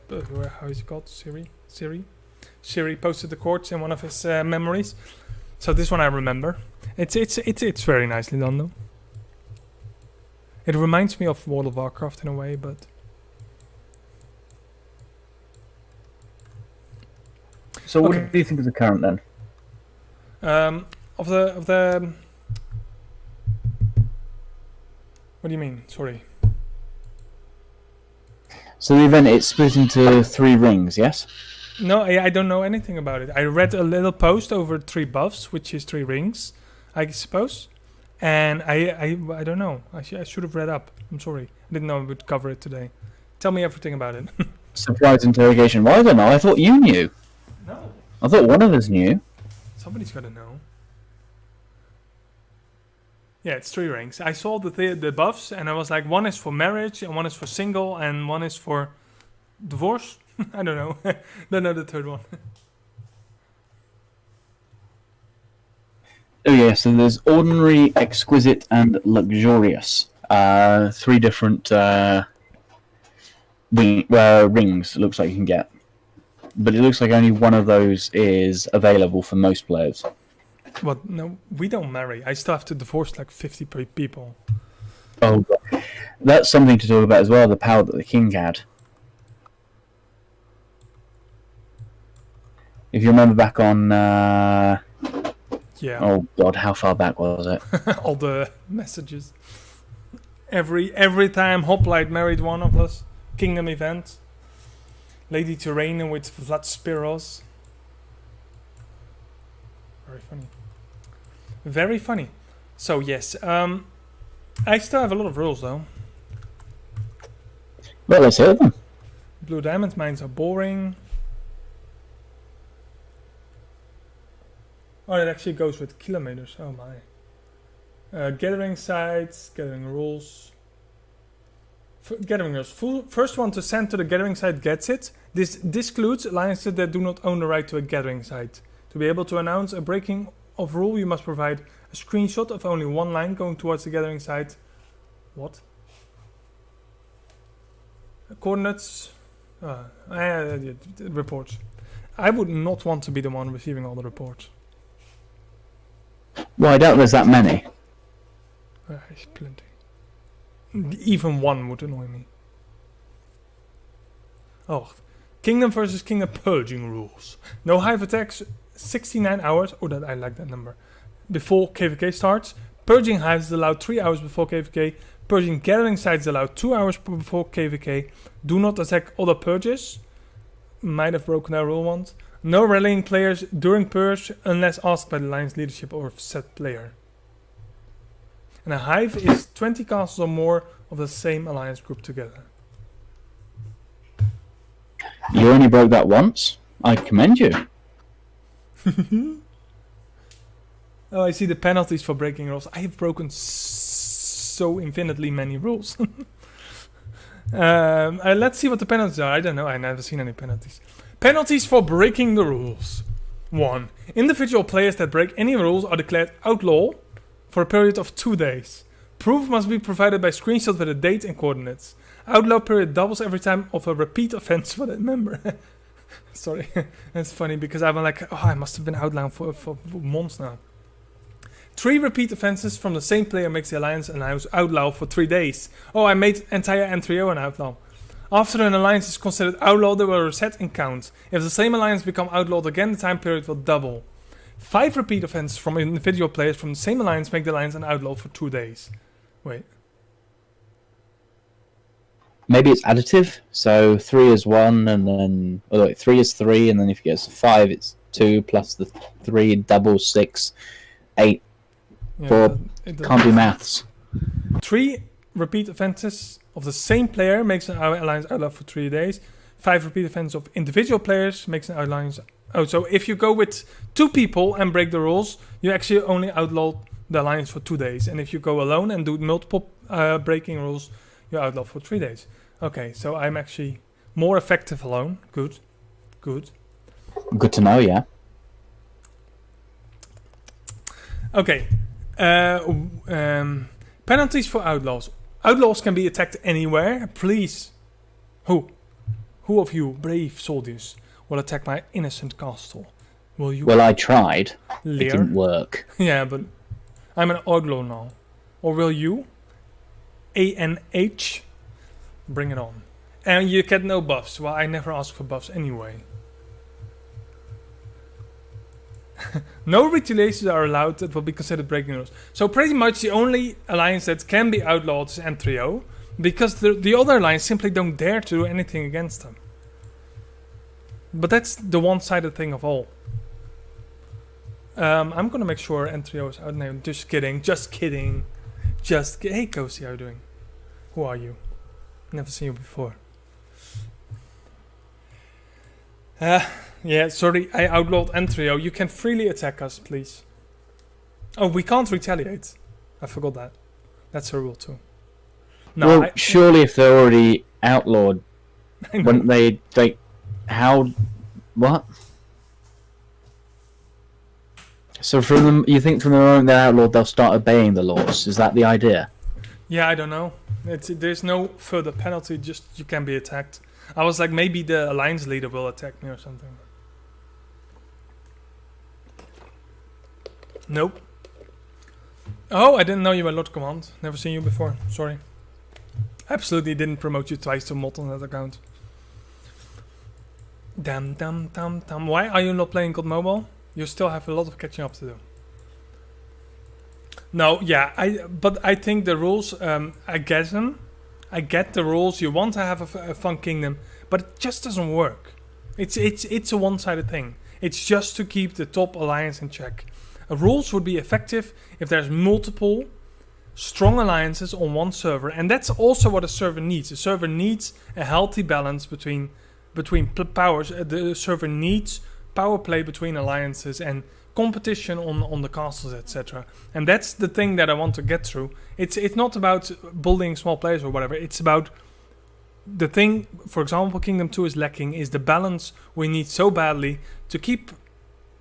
is it called? Siri posted the cohorts in one of his memories. So this one I remember. It's very nicely done though. It reminds me of World of Warcraft in a way, but so what do you think of the current then? Of the what do you mean? Sorry. So the event, it's split into 3 rings, yes? No, I don't know anything about it. I read a little post over 3 buffs, which is 3 rings, I suppose. And I don't know. I should have read up. I'm sorry. I didn't know I would cover it today. Tell me everything about it. Surprise interrogation. Well, I don't know. I thought you knew. No. I thought one of us knew. Somebody's got to know. Yeah, it's 3 rings. I saw the buffs, and I was like, one is for marriage, and one is for single, and one is for divorce. I don't know. Don't know the third one. Oh yeah, so there's ordinary, exquisite, and luxurious. 3 different rings. It looks like you can get, but it looks like only one of those is available for most players. What? No, we don't marry. I still have to divorce like 50 people. Oh, God. That's something to talk about as well. The power that the king had. If you remember back on, yeah. Oh God, how far back was it? All the messages. Every time Hoplite married one of us, Kingdom event. Lady Tyrant with Vlad Spiros. Very funny. Very funny. So yes, I still have a lot of rules though. Well, let's hear them. Blue diamond mines are boring. Oh, it actually goes with kilometers. Oh my. Gathering sites, gathering rules. Gathering rules. First one to send to the gathering site gets it. This excludes alliances that do not own the right to a gathering site. To be able to announce a breaking of rule, you must provide a screenshot of only one line going towards the gathering site. What? Coordinates. Reports. I would not want to be the one receiving all the reports. Well, I doubt there's that many. There's plenty. Even one would annoy me. Oh, Kingdom versus Kingdom purging rules. No hive attacks 69 hours. Oh, I like that number. Before KVK starts. Purging hives is allowed 3 hours before KVK. Purging gathering sites is allowed 2 hours before KVK. Do not attack other purges. Might have broken that rule once. No rallying players during purge unless asked by the alliance leadership or set player. And a hive is 20 castles or more of the same alliance group together. You only broke that once. I commend you. Oh, I see the penalties for breaking rules. I have broken so infinitely many rules. Let's see what the penalties are. I don't know. I've never seen any penalties. Penalties for breaking the rules. 1. Individual players that break any rules are declared outlaw for a period of 2 days. Proof must be provided by screenshot with a date and coordinates. Outlaw period doubles every time of a repeat offense for that member. Sorry, that's funny because I'm like, oh, I must have been outlaw for months now. 3 repeat offenses from the same player makes the alliance outlaw for 3 days. Oh, I made entire N3O an outlaw. After an alliance is considered outlaw, they will reset and count. If the same alliance become outlawed again, the time period will double. 5 repeat offenses from individual players from the same alliance make the alliance an outlaw for 2 days. Wait. Maybe it's additive. So 3 is 1, and then 3 is 3, and then if you get 5, it's 2 plus the 3 doubles 6, 8. Yeah, 4. Can't do maths. 3 repeat offenses of the same player makes an alliance outlaw for 3 days. 5 repeat offenses of individual players makes an alliance. Oh, so if you go with 2 people and break the rules, you actually only outlaw the alliance for 2 days. And if you go alone and do multiple breaking rules, you outlaw for 3 days. Okay, so I'm actually more effective alone. Good. Good. Good to know, yeah. Okay. Penalties for outlaws. Outlaws can be attacked anywhere. Please. Who of you, brave soldiers, will attack my innocent castle? Will you? Well, I tried. Lear? It didn't work. Yeah, but I'm an outlaw now. Or will you? ANH? Bring it on. And you get no buffs. Well, I never ask for buffs anyway. No retaliations are allowed that will be considered breaking rules. So pretty much the only alliance that can be outlawed is N3O, because the other alliance simply don't dare to do anything against them. But that's the one-sided thing of all. I'm gonna make sure N3O is out. No, just kidding. Hey, Kosi, how are you doing? Who are you? Never seen you before. Yeah, sorry, I outlawed N3O. You can freely attack us, please. Oh, we can't retaliate. I forgot that. That's a rule too. No, well, surely if they're already outlawed, wouldn't they how? What? So from them, you think from the moment they're outlawed, they'll start obeying the laws? Is that the idea? Yeah, I don't know. There's no further penalty. Just you can be attacked. I was like, maybe the alliance leader will attack me or something. Nope. Oh, I didn't know you were Lord Command. Never seen you before. Sorry. Absolutely didn't promote you twice to mod on that account. Damn. Why are you not playing God Mobile? You still have a lot of catching up to do. No, yeah, but I think the rules, I get them. I get the rules. You want to have a fun kingdom, but it just doesn't work. It's a one-sided thing. It's just to keep the top alliance in check. Rules would be effective if there's multiple strong alliances on one server, and that's also what a server needs. A server needs a healthy balance between powers. The server needs power play between alliances and competition on the castles, etc. And that's the thing that I want to get through. It's not about building small players or whatever. It's about the thing, for example, Kingdom 2 is lacking, is the balance we need so badly to keep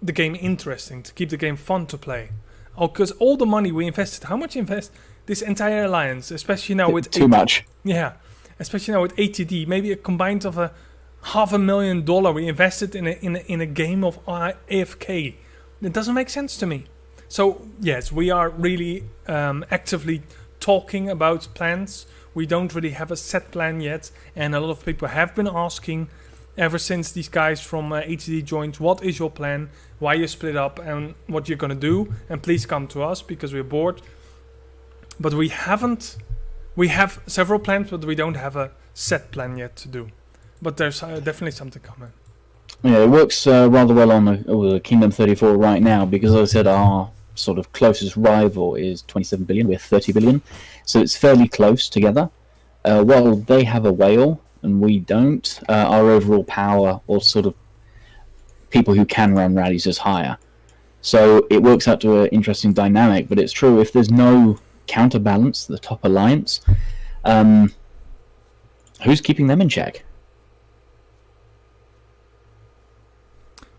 the game interesting, to keep the game fun to play. Because all the money we invested, how much invest this entire alliance, especially now with too much. Yeah, especially now with ATD, maybe a combined of $500,000 we invested in a game of AFK. It doesn't make sense to me. So yes, we are really actively talking about plans. We don't really have a set plan yet, and a lot of people have been asking ever since these guys from ATD joined, what is your plan, why you split up, and what you're going to do, and please come to us because we're bored. But we have several plans, but we don't have a set plan yet to do. But there's definitely something coming. Yeah, it works rather well on the Kingdom 34 right now because, as I said, our sort of closest rival is 27 billion. We're 30 billion, so it's fairly close together. While they have a whale and we don't, our overall power, or sort of people who can run rallies, is higher. So it works out to an interesting dynamic. But it's true, if there's no counterbalance to the top alliance, who's keeping them in check?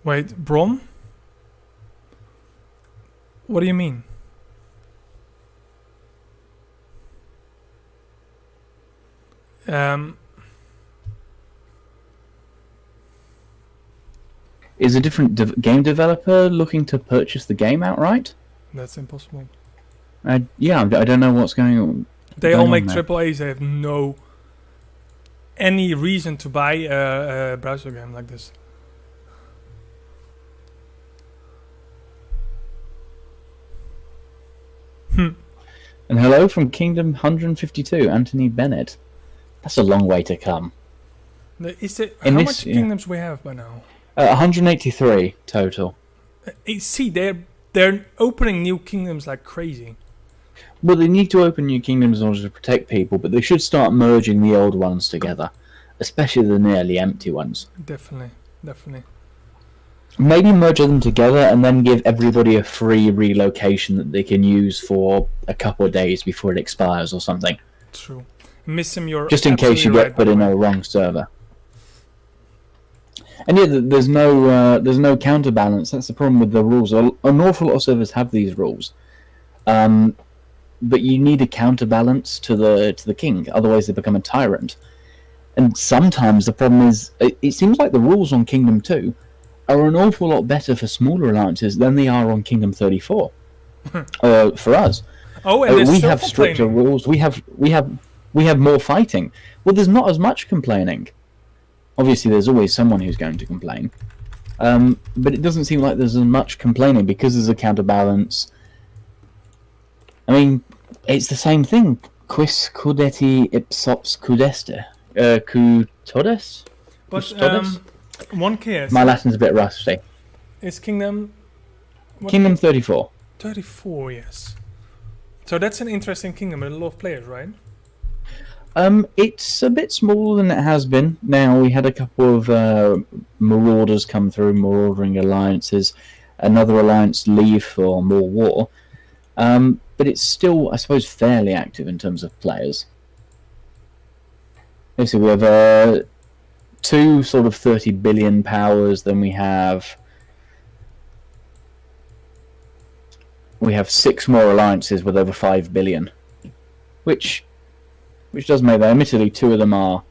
Wait, Brom? What do you mean? Is a different game developer looking to purchase the game outright? That's impossible. Yeah, I don't know what's going on. They all make AAAs. They have any reason to buy a browser game like this. And hello from Kingdom 152, Anthony Bennett. That's a long way to come. How much kingdoms we have by now? 183 total. See, they're opening new kingdoms like crazy. Well, they need to open new kingdoms in order to protect people, but they should start merging the old ones together, especially the nearly empty ones. Definitely. Maybe merge them together and then give everybody a free relocation that they can use for a couple of days before it expires or something. True. Miss him, you're just in case you get put in a wrong server. And yeah, there's no counterbalance. That's the problem with the rules. An awful lot of servers have these rules, but you need a counterbalance to the king. Otherwise, they become a tyrant. And sometimes the problem is, it seems like the rules on Kingdom 2 are an awful lot better for smaller alliances than they are on Kingdom 34. For us, and we have stricter rules. We have more fighting. Well, there's not as much complaining. Obviously, there's always someone who's going to complain, but it doesn't seem like there's as much complaining because there's a counterbalance. I mean, it's the same thing. Quis cudeti ipsops cudeste. Cutodes? But, one case. My Latin's a bit rusty. Is Kingdom... Kingdom 34. 34, yes. So that's an interesting kingdom with a lot of players, right? It's a bit smaller than it has been. Now, we had a couple of marauders come through, maraudering alliances. Another alliance leave for more war. But it's still, I suppose, fairly active in terms of players. So we have 2 sort of 30 billion powers, then we have 6 more alliances with over 5 billion, which does make that. Admittedly, 2 of them are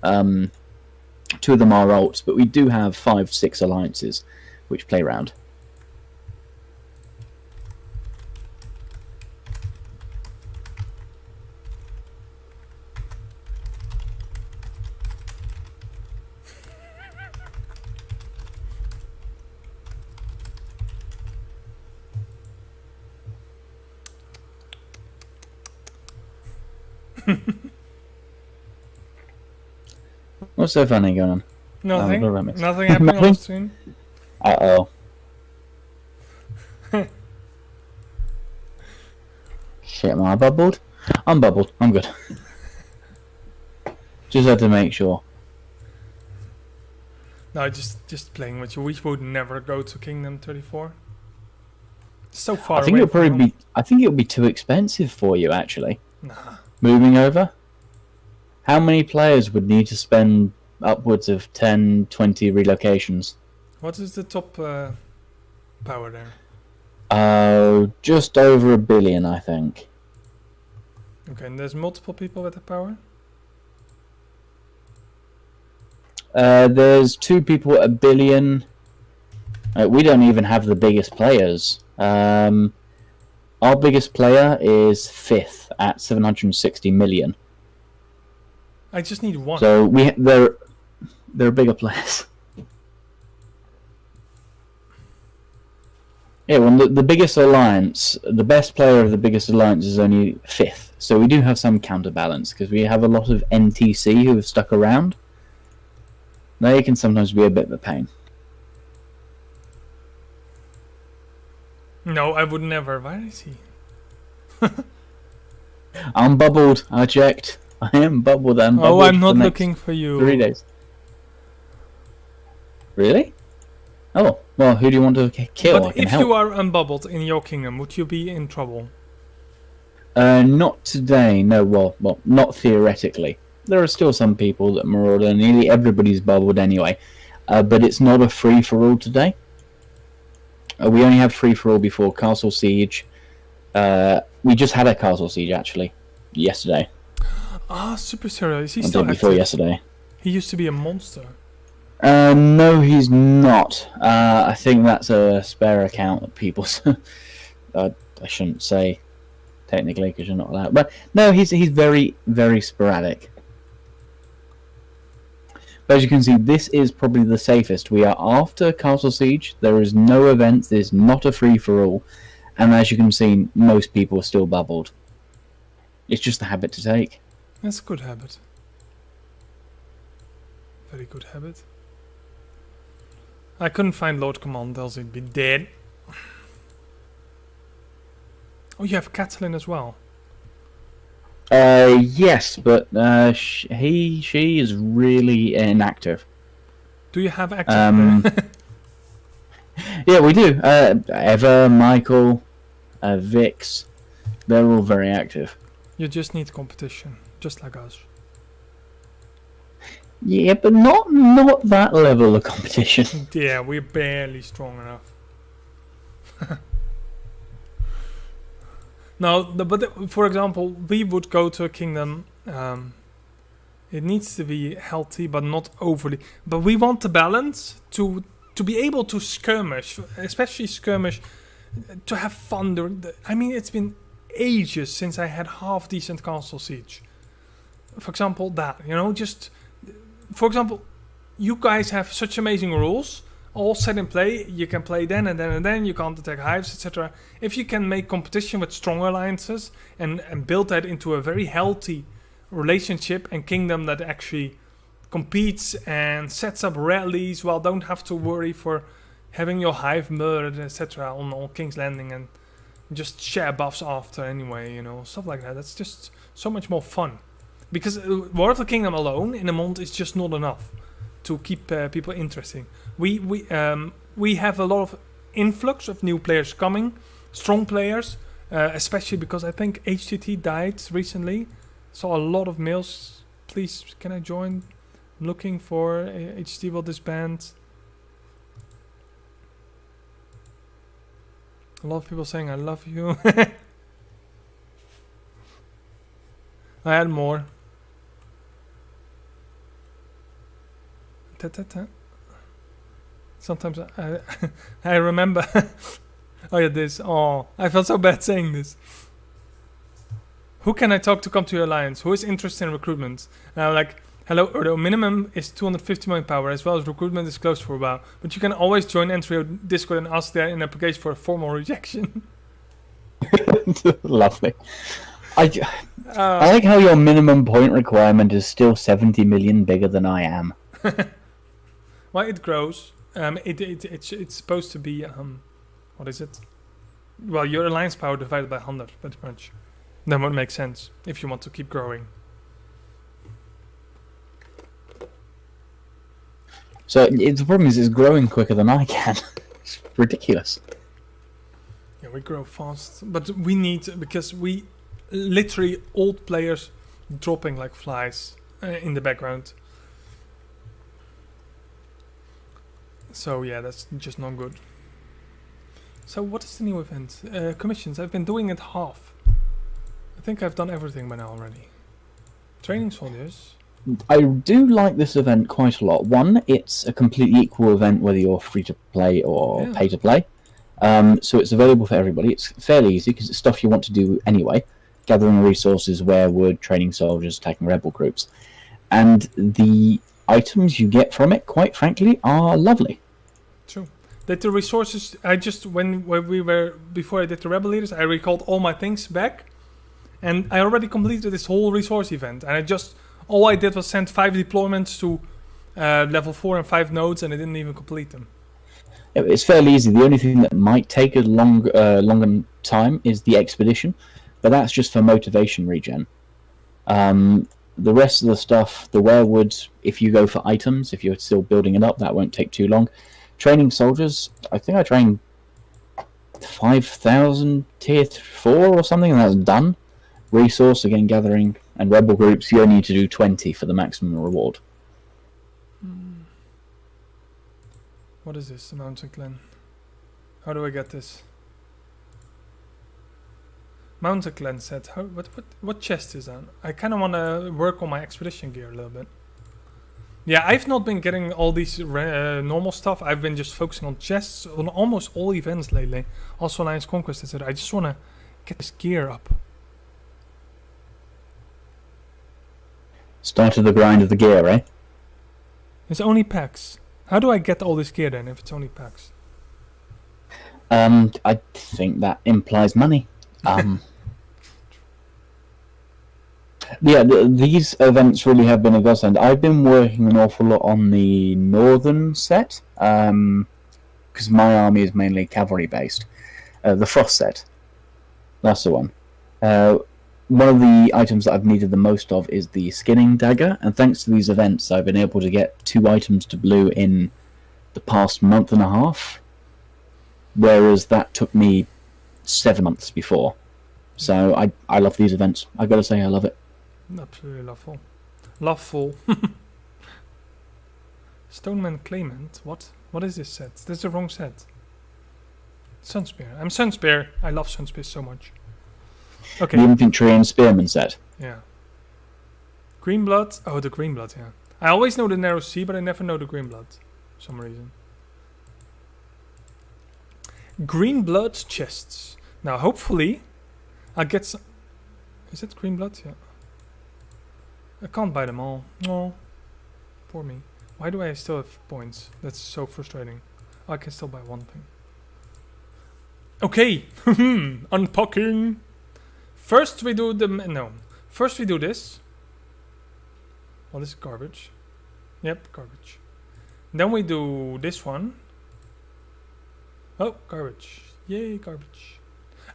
alts, but we do have 5-6 alliances which play around. What's so funny going on? Nothing. Nothing happening on the stream. Uh-oh. Shit, am I bubbled? I'm bubbled. I'm good. Just had to make sure. No, just playing with you. We would never go to Kingdom 34. So far I think away it'll probably be. I think it'll be too expensive for you, actually. Nah. Moving over. How many players would need to spend upwards of 10, 20 relocations? What is the top power there? Just over 1 billion, I think. Okay, and there's multiple people with the power? There's 2 people at 1 billion. We don't even have the biggest players. Our biggest player is 5th at 760 million. I just need 1. So they're bigger players. Yeah, well, the biggest alliance, the best player of the biggest alliance is only 5th. So we do have some counterbalance because we have a lot of NTC who have stuck around. They can sometimes be a bit of a pain. No, I would never. Where is he? I'm bubbled. I checked. I am bubbled. I'm bubbled. Oh, I'm not for the looking next for you. 3 days. Really? Oh, well, who do you want to kill? I But can if help. you are unbubbled in your kingdom, would you be in trouble? Not today. No, well, not theoretically. There are still some people that marauder. Nearly everybody's bubbled anyway. But it's not a free-for-all today. We only have free-for-all before Castle Siege. We just had a Castle Siege, actually, yesterday. Ah, Super Serial. Is he Or still day before active? yesterday. He used to be a monster. No, he's not. I think that's a spare account that people... I shouldn't say, technically, because you're not allowed. But no, he's very, very sporadic. But as you can see, this is probably the safest. We are after Castle Siege. There is no events. There's not a free-for-all. And as you can see, most people are still bubbled. It's just a habit to take. That's a good habit. Very good habit. I couldn't find Lord Command, else he'd be dead. Oh, you have Catalin as well. Yes, but she is really inactive. Do you have active? Yeah, we do. Eva, Michael, Vix, they're all very active. You just need competition, just like us. Yeah, but not that level of competition. Yeah, we're barely strong enough. No, but for example, we would go to a kingdom. It needs to be healthy, but not overly. But we want the balance to be able to skirmish, especially skirmish, to have fun. I mean, it's been ages since I had half decent Castle Siege. For example, for example, you guys have such amazing rules, all set in play. You can play then and then and then. You can't attack hives, etc. If you can make competition with strong alliances and build that into a very healthy relationship and kingdom that actually competes and sets up rallies while don't have to worry for having your hive murdered, etc. on King's Landing and just share buffs after anyway, stuff like that. That's just so much more fun. Because War of the Kingdom alone in a month is just not enough to keep people interesting. We have a lot of influx of new players coming, strong players, especially because I think HTT died recently. Saw a lot of mails. Please, can I join? Looking for HTT will disband. A lot of people saying I love you. I had more. Sometimes I remember. Oh yeah, this. Oh, I felt so bad saying this. Who can I talk to come to your alliance? Who is interested in recruitment? And I'm like, hello, Erdo. Minimum is 250 million power, as well as recruitment is closed for a while. But you can always join Entrio Discord and ask there in application for a formal rejection. Lovely. I like how your minimum point requirement is still 70 million bigger than I am. Well, it grows. It's supposed to be what is it? Well, your alliance power divided by 100, pretty much. That would make sense if you want to keep growing. So the problem is, it's growing quicker than I can. It's ridiculous. Yeah, we grow fast, but we need, because we literally old players dropping like flies in the background. So yeah, that's just not good. So what is the new event? Commissions. I've been doing it half. I think I've done everything by now already. Training soldiers. I do like this event quite a lot. One, it's a completely equal event whether you're free to play or pay to play. So it's available for everybody. It's fairly easy because it's stuff you want to do anyway. Gathering resources, werewood, training soldiers, attacking rebel groups. And the items you get from it, quite frankly, are lovely. True. That the resources, when we were, before I did the rebel leaders, I recalled all my things back. And I already completed this whole resource event. And all I did was send 5 deployments to level 4 and 5 nodes, and I didn't even complete them. It's fairly easy. The only thing that might take a longer time is the expedition, but that's just for motivation regen. The rest of the stuff, the werewood, if you go for items, if you're still building it up, that won't take too long. Training soldiers, I think I trained 5,000 tier 4 or something, and that's done. Resource, again, gathering, and rebel groups, you only need to do 20 for the maximum reward. What is this? The mountain clan. How do I get this? Mountain clan set. What chest is that? I kind of want to work on my expedition gear a little bit. Yeah, I've not been getting all these normal stuff. I've been just focusing on chests on almost all events lately. Also Alliance Conquest, etc. I just want to get this gear up. Started the grind of the gear, eh? It's only packs. How do I get all this gear then if it's only packs? I think that implies money. Yeah, these events really have been a godsend. I've been working an awful lot on the northern set, because my army is mainly cavalry based. The frost set, that's the one. One of the items that I've needed the most of is the skinning dagger, and thanks to these events I've been able to get 2 items to blue in the past month and a half, whereas that took me 7 months before. So I love these events. I've got to say I love it. Absolutely loveful. Loveful. Stoneman Claimant. What is this set? This is the wrong set. Sunspear. I'm Sunspear. I love Sunspear so much. Okay. The infantry and spearman set. Yeah. Green blood. Oh, the green blood. Yeah. I always know the narrow sea, but I never know the green blood. For some reason. Green blood chests. Now, hopefully, I'll get some. Is it green blood? Yeah. I can't buy them all. No. Poor me. Why do I still have points? That's so frustrating. Oh, I can still buy one thing. Okay. Unpacking. First we do the... No. First we do this. Well, this is garbage. Yep, garbage. Then we do this one. Oh, garbage. Yay, garbage.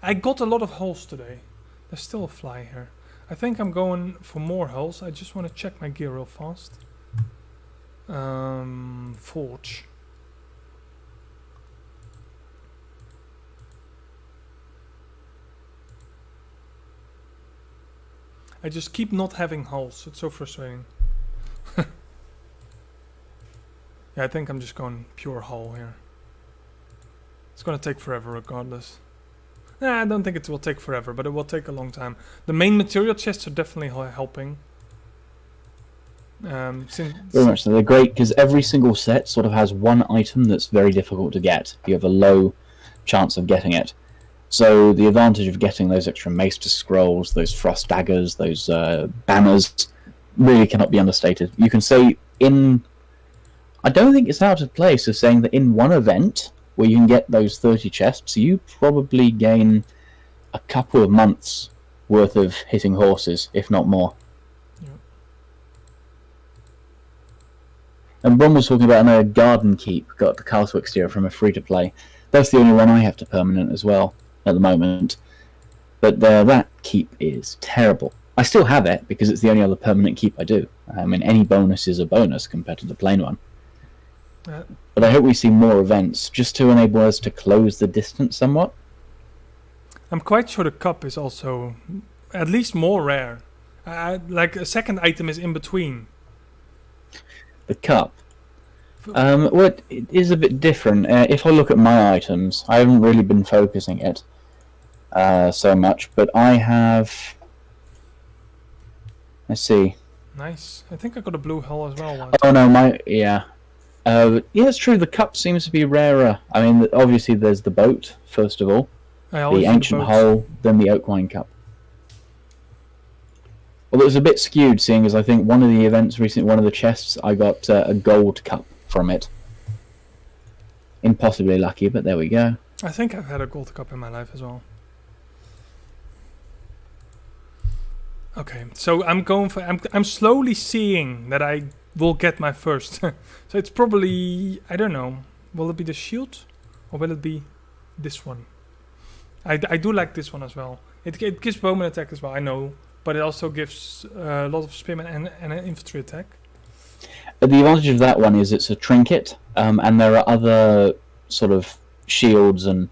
I got a lot of holes today. There's still a fly here. I think I'm going for more holes. I just want to check my gear real fast. Forge. I just keep not having holes. It's so frustrating. Yeah, I think I'm just going pure hull here. It's gonna take forever regardless. Nah, I don't think it will take forever, but it will take a long time. The main material chests are definitely helping. Very much so. They're great because every single set sort of has one item that's very difficult to get. You have a low chance of getting it. So the advantage of getting those extra maester scrolls, those frost daggers, those banners, really cannot be understated. You can say in... I don't think it's out of place of saying that in one event where you can get those 30 chests, you probably gain a couple of months worth of hitting horses, if not more. Yeah. And Bron was talking about a garden keep, got the castle exterior from a free-to-play. That's the only one I have to permanent as well at the moment. But that keep is terrible. I still have it because it's the only other permanent keep I do. I mean, any bonus is a bonus compared to the plain one. But I hope we see more events just to enable us to close the distance somewhat. I'm quite sure the cup is also at least more rare. Like a second item is in between. The cup? Well, it is a bit different. If I look at my items, I haven't really been focusing it so much, but I have... Let's see. Nice. I think I got a blue hull as well. Oh no, yeah. Yeah, it's true. The cup seems to be rarer. I mean, obviously there's the boat, first of all. The ancient hull, then the oak wine cup. Well, it was a bit skewed, seeing as I think one of the events recently, one of the chests, I got a gold cup from it. Impossibly lucky, but there we go. I think I've had a gold cup in my life as well. Okay, so I'm going for... I'm slowly seeing that I will get my first. So it's probably... I don't know. Will it be the shield, or will it be this one? I do like this one as well. It gives bowman attack as well, I know, but it also gives a lot of spearman and an infantry attack. The advantage of that one is it's a trinket, and there are other sort of shields and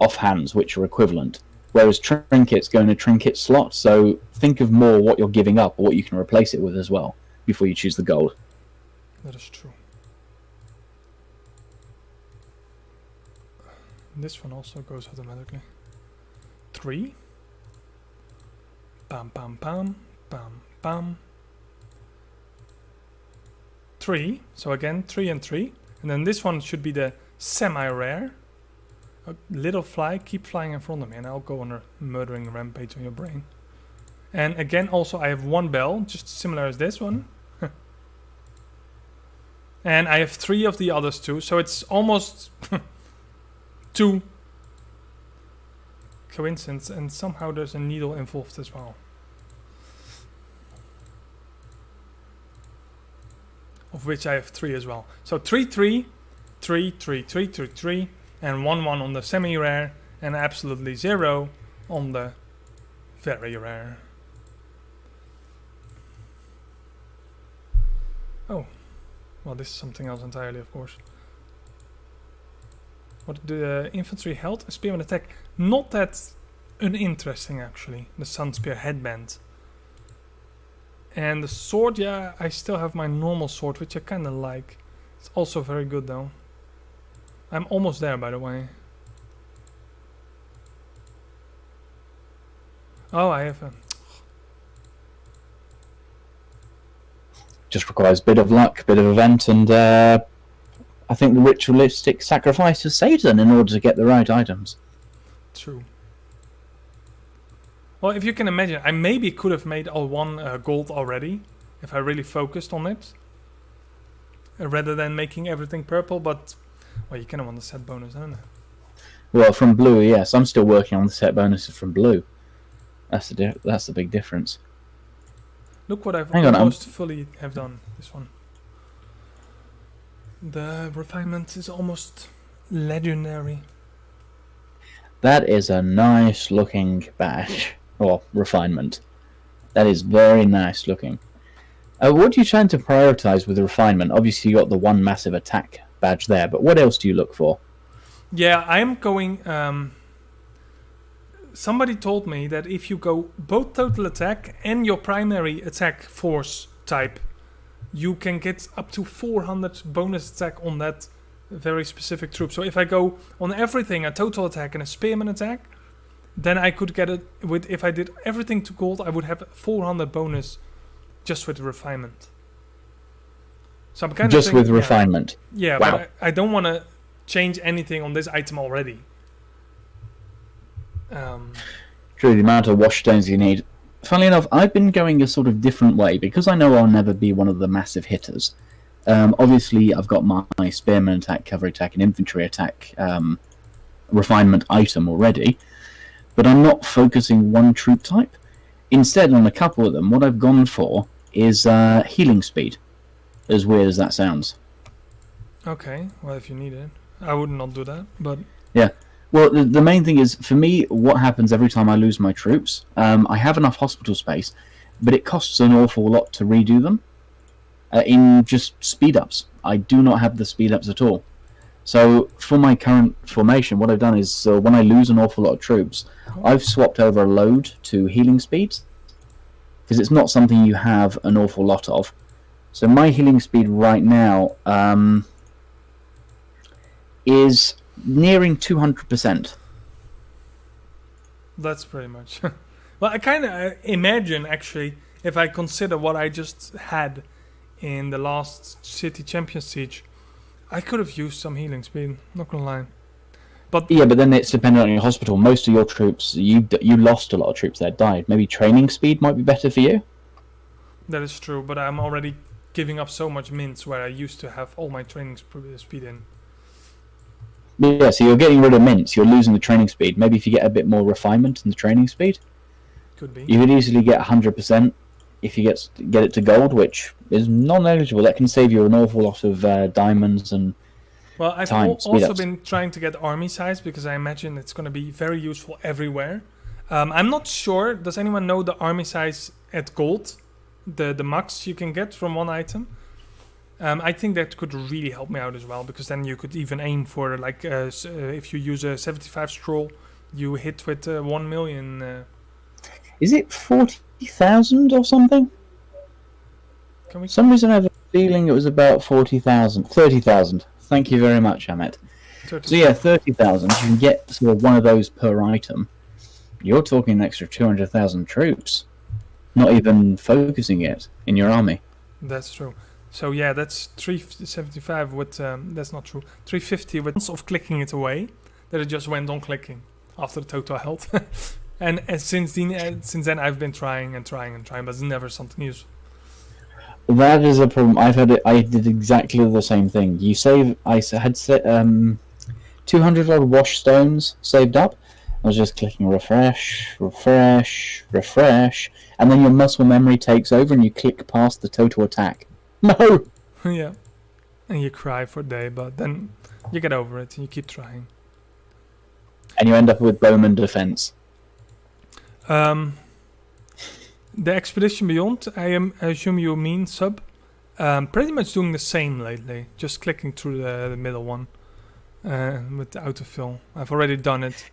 offhands which are equivalent. Whereas trinkets go in a trinket slot, so think of more what you're giving up or what you can replace it with as well before you choose the gold. That is true. This one also goes automatically. 3. Bam, bam, bam, bam, bam. 3. So again, 3 and 3. And then this one should be the semi-rare. A little fly, keep flying in front of me, and I'll go on a murdering rampage on your brain. And again, also I have 1 bell, just similar as this one. And I have 3 of the others too, so it's almost 2 coincidence, and somehow there's a needle involved as well. Of which I have 3 as well. So 3, 3, 3, 3, 3, 3, 3, and 1, 1 on the semi-rare, and absolutely 0 on the very rare. Oh, well, this is something else entirely, of course. What the infantry health, spearman attack, not that uninteresting actually. The sun spear headband. And the sword, yeah, I still have my normal sword, which I kind of like. It's also very good though. I'm almost there, by the way. Oh, I have a... Just requires a bit of luck, bit of event, and I think the ritualistic sacrifice of Satan in order to get the right items. True. Well, if you can imagine, I maybe could have made all 1 gold already, if I really focused on it. Rather than making everything purple, but... Well, you kind of want the set bonus, don't you? Well, from blue, yes. I'm still working on the set bonuses from blue. That's the big difference. Look what I've Hang on, almost fully have done, this one. The refinement is almost legendary. That is a nice looking badge, or refinement. That is very nice looking. What do you tend to prioritize with the refinement? Obviously you got the 1 massive attack badge there, but what else do you look for? Yeah, I am going... somebody told me that if you go both total attack and your primary attack force type, you can get up to 400 bonus attack on that very specific troop. So if I go on everything, a total attack and a spearman attack, then I could get it with... If I did everything to gold, I would have 400 bonus just with the refinement. So I'm kind just of with refinement. Yeah, wow. But I don't want to change anything on this item already. True, the amount of wash stones you need. Funnily enough, I've been going a sort of different way because I know I'll never be one of the massive hitters. Obviously, I've got my spearman attack, cavalry attack, and infantry attack refinement item already, but I'm not focusing 1 troop type. Instead, on a couple of them, what I've gone for is healing speed. As weird as that sounds. Okay, well, if you need it. I would not do that, but... Yeah. Well, the main thing is, for me, what happens every time I lose my troops, I have enough hospital space, but it costs an awful lot to redo them in just speed-ups. I do not have the speed-ups at all. So, for my current formation, what I've done is, when I lose an awful lot of troops, I've swapped over a load to healing speeds, because it's not something you have an awful lot of. So my healing speed right now is nearing 200%. That's pretty much. Well, I kind of imagine, actually, if I consider what I just had in the last City Champion Siege, I could have used some healing speed, not gonna lie. But yeah, but then it's dependent on your hospital. Most of your troops, you lost a lot of troops that died. Maybe training speed might be better for you? That is true, but I'm already giving up so much mints where I used to have all my training speed in. Yeah, so you're getting rid of mints, you're losing the training speed. Maybe if you get a bit more refinement in the training speed, could be. You could easily get 100% if you get it to gold, which is non-negligible. That can save you an awful lot of diamonds and Well, I've Time, speed also ups. been trying to get army size because I imagine it's going to be very useful everywhere. I'm not sure. Does anyone know the army size at gold? The max you can get from one item? I think that could really help me out as well, because then you could even aim for, like, if you use a 75 scroll, you hit with 1 million. Is it 40,000 or something? Can we? For some reason I have a feeling it was about 40,000. 30,000. Thank you very much, Amit. So yeah, 30,000. You can get sort of one of those per item. You're talking an extra 200,000 troops. Not even focusing it in your army. That's true. So yeah, that's 375 with, that's not true, 350 with of clicking it away, that it just went on clicking after the total health. and since then I've been trying, but it's never something useful. That is a problem. I did exactly the same thing. You save. I had 200 odd wash stones saved up. I was just clicking refresh, and then your muscle memory takes over, and you click past the total attack. No. Yeah, and you cry for a day, but then you get over it and you keep trying. And you end up with bowman defense. The Expedition Beyond, I assume you mean sub. Pretty much doing the same lately. Just clicking through the middle one with the autofill. I've already done it.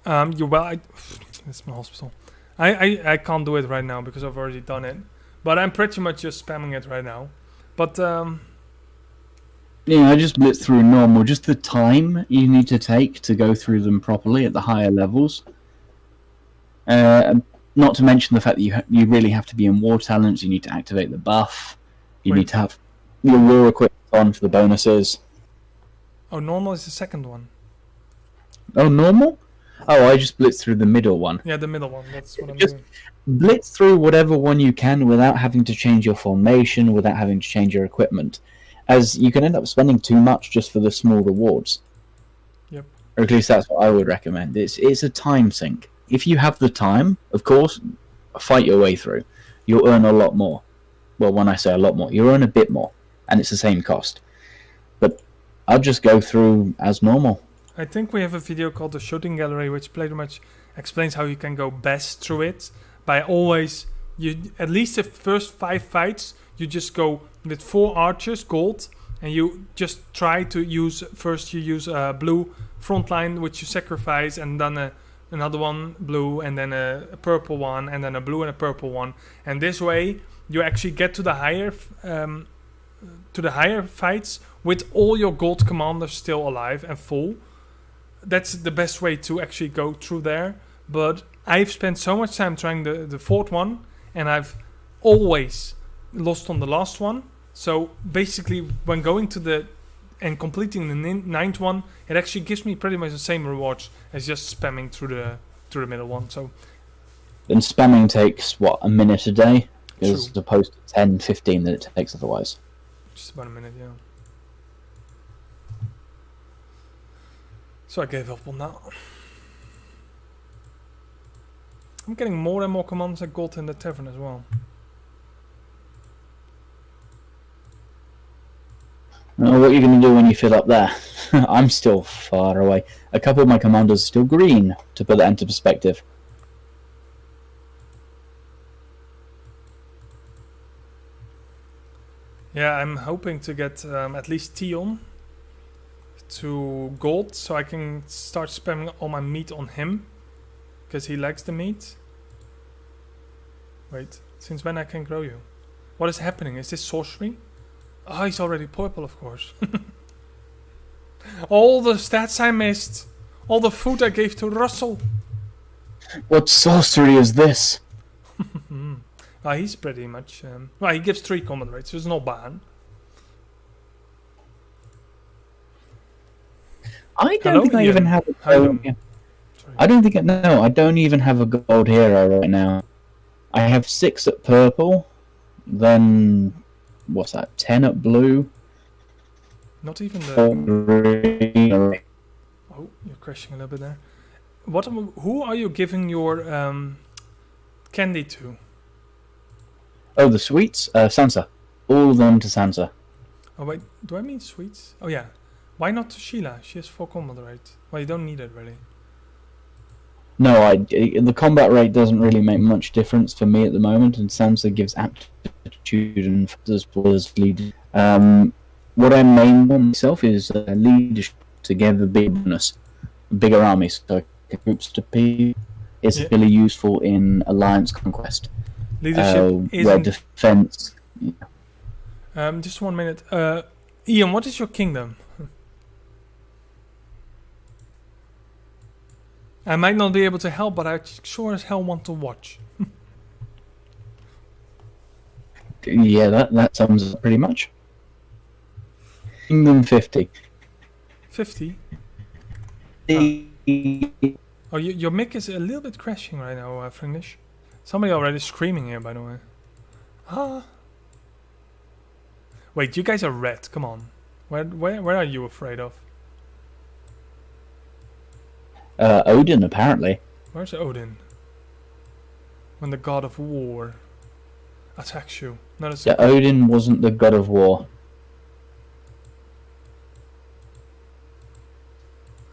It's my hospital. I can't do it right now because I've already done it. But I'm pretty much just spamming it right now. But yeah, I just blitz through normal. Just the time you need to take to go through them properly at the higher levels. Not to mention the fact that you really have to be in war talents. You need to activate the buff. You need to have your war equipment on for the bonuses. Oh, normal is the second one. Oh, normal? Oh, I just blitz through the middle one. Yeah, the middle one. That's what I'm Just doing. blitz through whatever one you can without having to change your formation, without having to change your equipment. As you can end up spending too much just for the small rewards. Yep. Or at least that's what I would recommend. It's a time sink. If you have the time, of course, fight your way through. You'll earn a lot more. Well, when I say a lot more, you'll earn a bit more. And it's the same cost. But I'll just go through as normal. I think we have a video called The Shooting Gallery, which pretty much explains how you can go best through it. By always, at least the first 5 fights, you just go with 4 archers, gold, and you just try to use, first you use a blue frontline, which you sacrifice, and then another one, blue, and then a purple one, and then a blue and a purple one. And this way, you actually get to the higher fights with all your gold commanders still alive and full. That's the best way to actually go through there. But I've spent so much time trying the 4th one, and I've always lost on the last one. So basically, when going to and completing the 9th one, it actually gives me pretty much the same rewards as just spamming through the middle one. So then spamming takes what, a minute a day, True. as opposed to 10, 15 that it takes otherwise. Just about a minute, yeah. So I gave up on that. I'm getting more and more commands at gold in the tavern as well. What are you going to do when you fill up there? I'm still far away. A couple of my commanders are still green, to put that into perspective. Yeah, I'm hoping to get at least Tion to gold, so I can start spamming all my meat on him, because he likes the meat. Wait, since when I can grow you? What is happening? Is this sorcery? Oh, he's already purple, of course. All the stats I missed. All the food I gave to Russell. What sorcery is this? He's pretty much... well, he gives 3 combat rates, so it's not bad. I don't think I even have a Hello. gold. I don't think I don't even have a gold hero right now. I have 6 at purple, then what's that? 10 at blue. Not even the... 4 green. Oh, you're crashing a little bit there. Who are you giving your candy to? Oh, the sweets? Sansa. All of them to Sansa. Oh wait, do I mean sweets? Oh yeah. Why not to Sheila? She has 4 combat rate. Well, you don't need it really. No, the combat rate doesn't really make much difference for me at the moment, and Sansa gives aptitude and as well as lead. What I main on myself is leadership to give a big bonus, bigger armies, so groups to people is really useful in alliance conquest. Leadership is where defense. Just 1 minute. Ian, what is your kingdom? I might not be able to help, but I sure as hell want to watch. Yeah, that sums it up pretty much. Kingdom 50. 50? Oh, your mic is a little bit crashing right now, Fringlish. Somebody already screaming here, by the way. Ah. Wait, you guys are red. Come on. Where are you afraid of? Odin, apparently. Where's Odin? When the god of war attacks you. Yeah, Odin wasn't the god of war.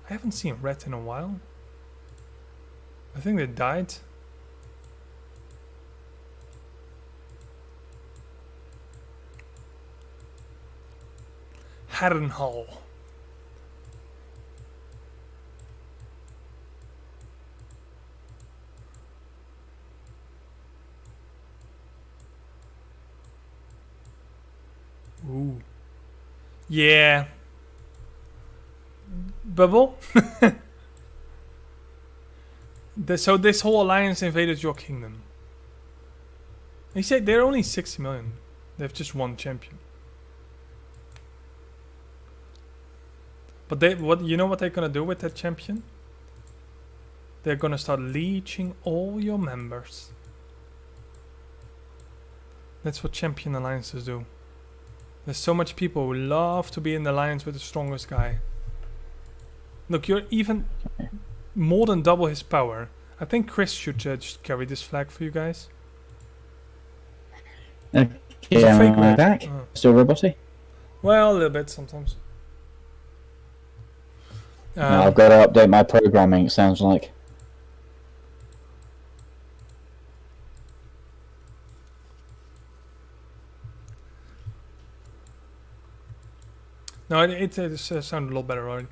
I haven't seen red in a while. I think they died. Harrenhal. Ooh. Yeah. Bubble? So this whole alliance invaded your kingdom. They said they're only 60 million. They have just one champion. But you know what they're gonna do with that champion? They're gonna start leeching all your members. That's what champion alliances do. There's so much people who love to be in the alliance with the strongest guy. Look, you're even more than double his power. I think Chris should just carry this flag for you guys. Yeah, fake red. back. Still roboty? Well, a little bit sometimes. No, I've got to update my programming, it sounds like. No, it sounded a lot better already.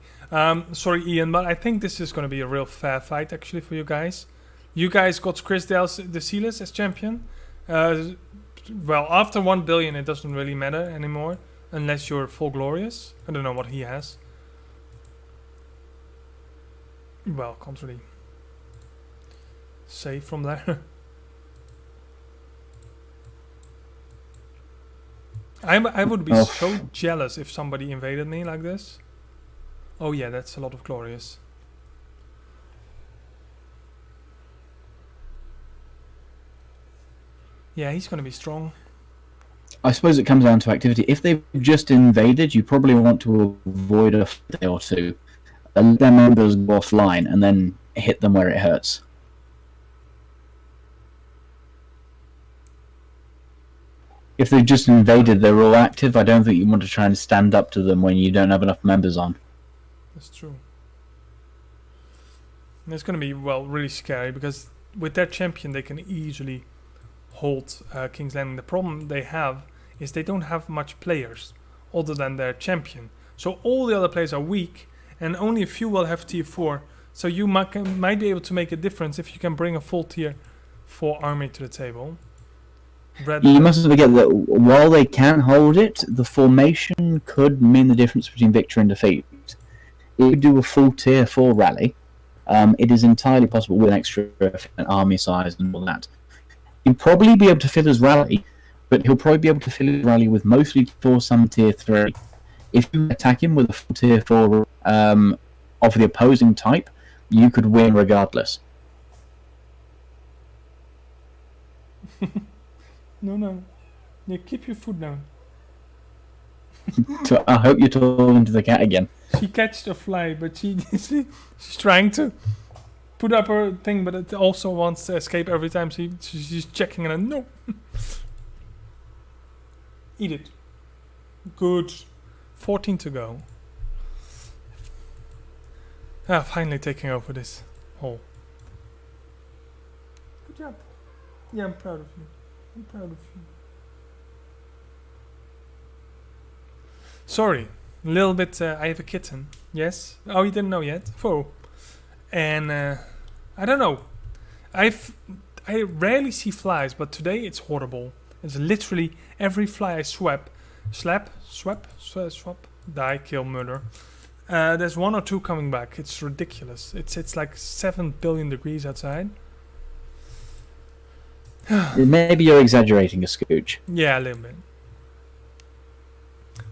Sorry, Ian, but I think this is going to be a real fair fight, actually, for you guys. You guys got Chris Desilis as champion. Well, after 1 billion, it doesn't really matter anymore, unless you're full glorious. I don't know what he has. Well, can't really say from there. I would be so jealous if somebody invaded me like this. Oh yeah, that's a lot of glorious. Yeah, he's gonna be strong. I suppose it comes down to activity. If they've just invaded, you probably want to avoid a day or two. Let their members go offline and then hit them where it hurts. If they've just invaded, they're all active. I don't think you want to try and stand up to them when you don't have enough members on. That's true. And it's going to be, well, really scary because with their champion they can easily hold King's Landing. The problem they have is they don't have much players other than their champion. So all the other players are weak and only a few will have tier 4. So you might be able to make a difference if you can bring a full tier 4 army to the table. You mustn't forget that while they can hold it, the formation could mean the difference between victory and defeat. If you do a full tier 4 rally, it is entirely possible with an extra army size and all that. He'll probably be able to fill his rally, but he'll probably be able to fill his rally with mostly for some tier 3. If you attack him with a full tier 4 of the opposing type, you could win regardless. No. You keep your foot down. I hope you're talking to the cat again. She catched a fly, but she's trying to put up her thing, but it also wants to escape every time she's checking and no. Eat it. Good. 14 to go. Ah, finally taking over this hole. Good job. Yeah, I'm proud of you. I'm proud of you. Sorry, a little bit. I have a kitten. Yes. Oh, you didn't know yet. And I don't know. I rarely see flies, but today it's horrible. It's literally every fly I swap, die, kill, murder. There's 1 or 2 coming back. It's ridiculous. It's like 7 billion degrees outside. Maybe you're exaggerating a scooch. Yeah, a little bit.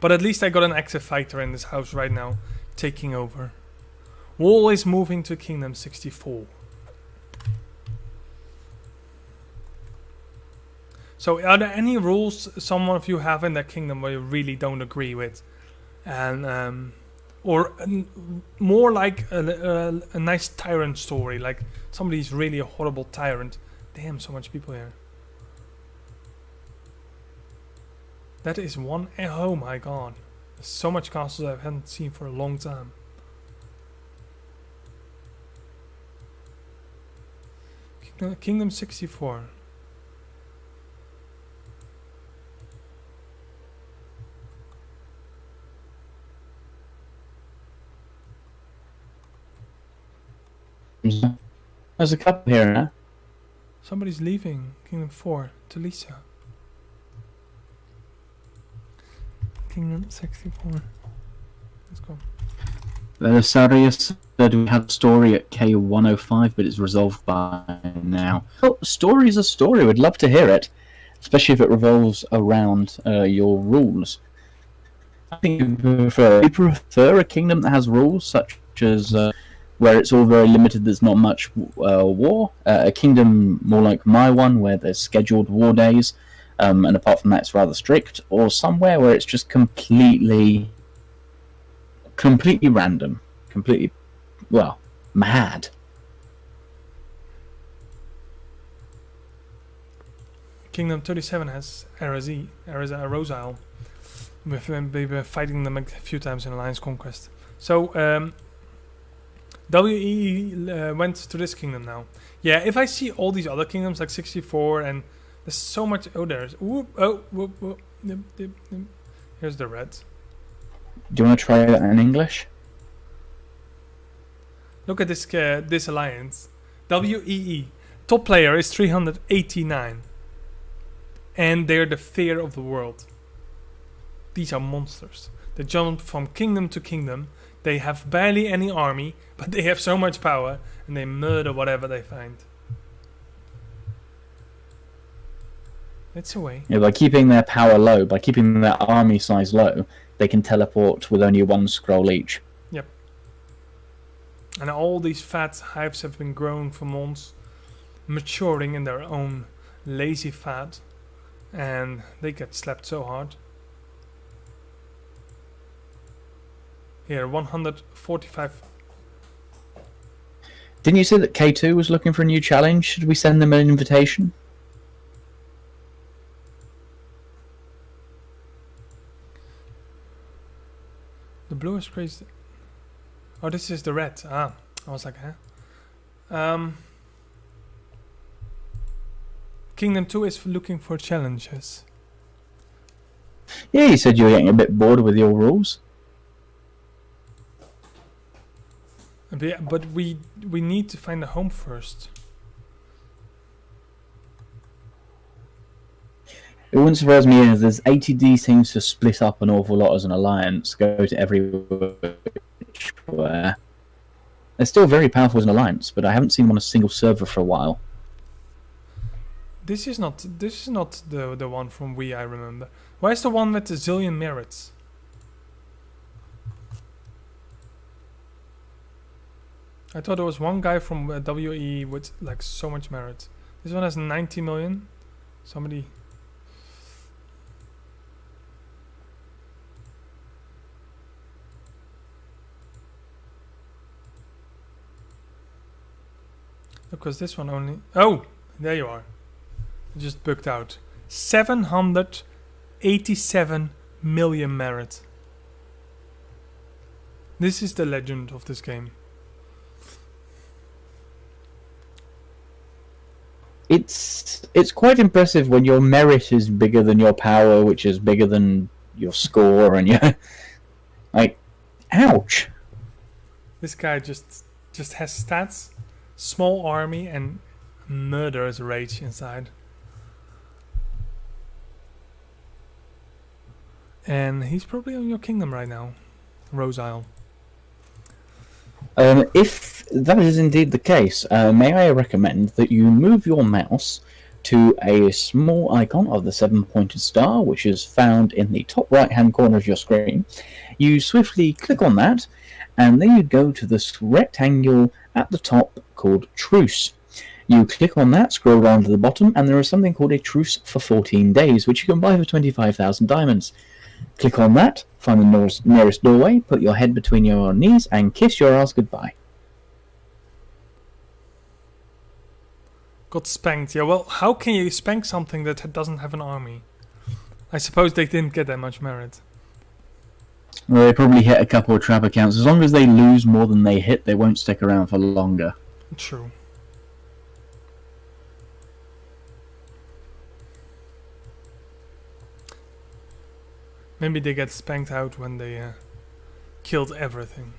But at least I got an active fighter in this house right now, taking over. Wall is moving to Kingdom 64. So are there any rules some of you have in that kingdom where you really don't agree with? And or more like a nice tyrant story, like somebody's really a horrible tyrant. Damn, so much people here. That is one. Oh my god. There's so much castles I haven't seen for a long time. Kingdom 64. There's a couple here now. Somebody's leaving. Kingdom 4 to Lisa. Kingdom 64. Let's go. Belisarius said we had a story at K105, but it's resolved by now. Oh, a story's a story. We'd love to hear it, especially if it revolves around your rules. I think you prefer a kingdom that has rules, such as where it's all very limited, there's not much war. A kingdom more like my one, where there's scheduled war days, and apart from that it's rather strict, or somewhere where it's just completely random, completely, well, mad. Kingdom 37 has Erozile. We've been fighting them a few times in Alliance Conquest. So, WE went to this kingdom now. Yeah, if I see all these other kingdoms like 64 and there's so much. Oh, there's. Whoop, oh, whoop, whoop, nip, nip, nip. Here's the red. Do you want to try that in English? Look at this alliance. WEE. Top player is 389. And they're the fear of the world. These are monsters. They jump from kingdom to kingdom. They have barely any army, but they have so much power, and they murder whatever they find. It's a way. Yeah, by keeping their power low, by keeping their army size low, they can teleport with only 1 scroll each. Yep. And all these fat hives have been grown for months, maturing in their own lazy fat, and they get slapped so hard. Here, 145. Didn't you say that K2 was looking for a new challenge? Should we send them an invitation? The blue is crazy. Oh, this is the red. Ah, I was like, huh? Kingdom 2 is looking for challenges. Yeah, you said you were getting a bit bored with your rules. But we need to find a home first. It wouldn't surprise me if there's ATD seems to split up an awful lot as an alliance, go to everywhere. They're still very powerful as an alliance, but I haven't seen them on a single server for a while. This is not the one from Wii I remember. Where's the one with the zillion merits? I thought there was one guy from WE with like so much merit. This one has 90 million. Somebody. Because this one only. Oh, there you are. It just bugged out. 787 million merit. This is the legend of this game. it's quite impressive when your merit is bigger than your power, which is bigger than your score, and you're like, ouch. This guy just has stats, small army, and murderous rage inside. And he's probably on your kingdom right now, Rose Isle. If that is indeed the case, may I recommend that you move your mouse to a small icon of the 7-pointed star, which is found in the top right-hand corner of your screen. You swiftly click on that, and then you go to this rectangle at the top called Truce. You click on that, scroll down to the bottom, and there is something called a Truce for 14 days, which you can buy for 25,000 diamonds. Click on that, find the nearest doorway, put your head between your knees, and kiss your ass goodbye. Got spanked. Yeah, well, how can you spank something that doesn't have an army? I suppose they didn't get that much merit. Well, they probably hit a couple of trap accounts. As long as they lose more than they hit, they won't stick around for longer. True. Maybe they get spanked out when they killed everything.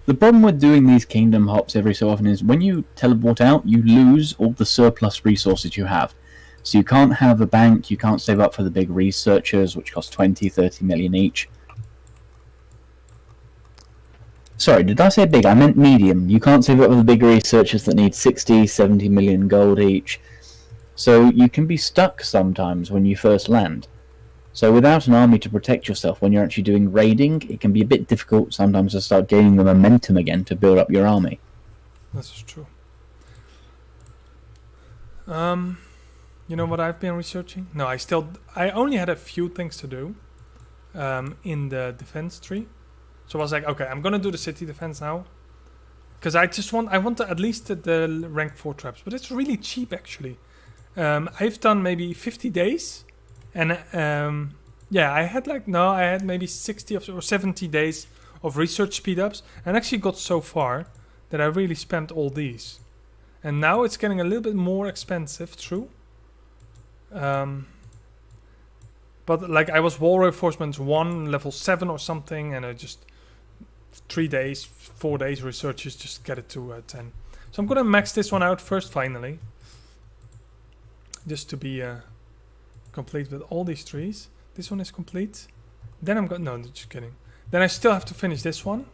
The problem with doing these kingdom hops every so often is when you teleport out, you lose all the surplus resources you have. So you can't have a bank, you can't save up for the big researchers, which cost 20, 30 million each. Sorry, did I say big? I meant medium. You can't save up for the big researchers that need 60, 70 million gold each. So you can be stuck sometimes when you first land. So without an army to protect yourself when you're actually doing raiding, it can be a bit difficult sometimes to start gaining the momentum again to build up your army. That's true. You know what I've been researching? No, I only had a few things to do in the defense tree. So I was like, okay, I'm gonna do the city defense now. Because I want at least the rank 4 traps, but it's really cheap actually. I've done maybe 50 days. And I had maybe 60 or 70 days of research speed-ups, and actually got so far that I really spent all these. And now it's getting a little bit more expensive, true. But like I was wall reinforcements 1, level 7 or something, and I just 4 days researches just get it to 10. So I'm gonna max this one out first, finally, just to be complete with all these trees. This one is complete. Then I'm no, just kidding. Then I still have to finish this one.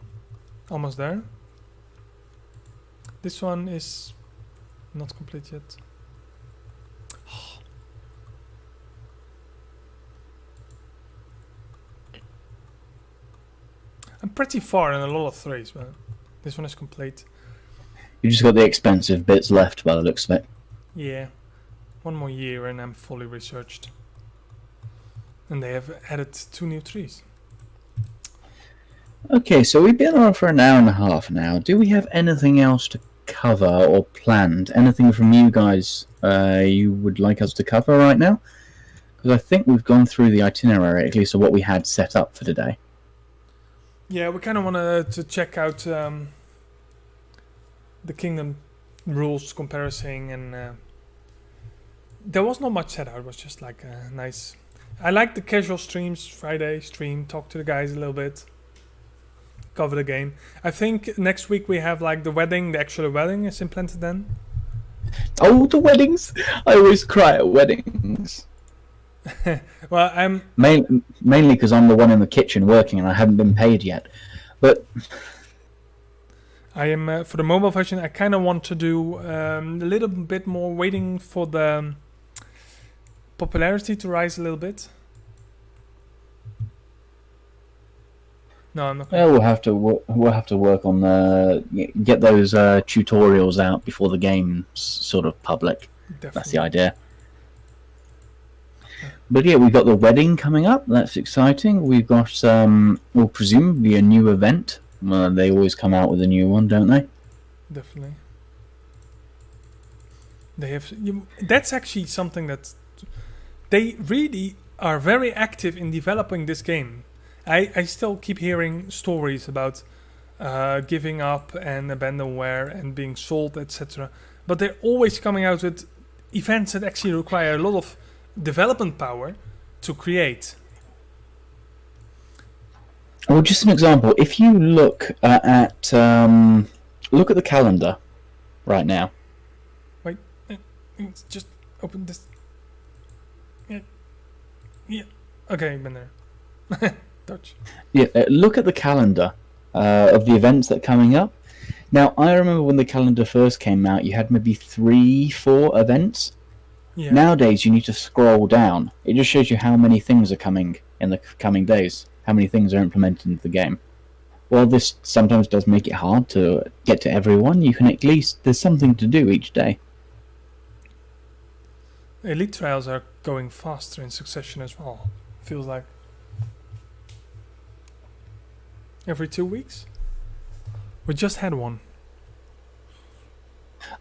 Almost there. This one is not complete yet. I'm pretty far in a lot of trees, but this one is complete. You just got the expensive bits left by the looks of it. Yeah. 1 more year and I'm fully researched. And they have added 2 new trees. Okay, so we've been on for an hour and a half now. Do we have anything else to cover or planned? Anything from you guys you would like us to cover right now? Because I think we've gone through the itinerary, at least of what we had set up for today. Yeah, we kind of wanted to check out the kingdom rules comparison, and there was not much set out. It was just like a nice... I like the casual streams, Friday stream, talk to the guys a little bit, cover the game. I think next week we have like the wedding, the actual wedding is implanted then. Oh, the weddings! I always cry at weddings. Well, I'm... Mainly because I'm the one in the kitchen working and I haven't been paid yet. But... I am, for the mobile version, I kind of want to do a little bit more waiting for the popularity to rise a little bit. No, I'm not gonna... We'll have to work on get those tutorials out before the game's sort of public. Definitely. That's the idea. But yeah, we've got the wedding coming up. That's exciting. We've got well, presumably a new event. They always come out with a new one, don't they? Definitely. They have. That's actually something that they really are very active in developing this game. I still keep hearing stories about giving up and abandonware and being sold, etc. but they're always coming out with events that actually require a lot of development power to create. Well, just an example. If you look look at the calendar right now. Wait, just open this. Yeah. Okay, been there. Touch. Yeah, look at the calendar of the events that are coming up. Now, I remember when the calendar first came out, you had maybe 3-4 events. Yeah. Nowadays, you need to scroll down. It just shows you how many things are coming in the coming days, how many things are implemented into the game. While this sometimes does make it hard to get to everyone, you can at least, there's something to do each day. Elite trials are going faster in succession as well. Feels like every 2 weeks. We just had one.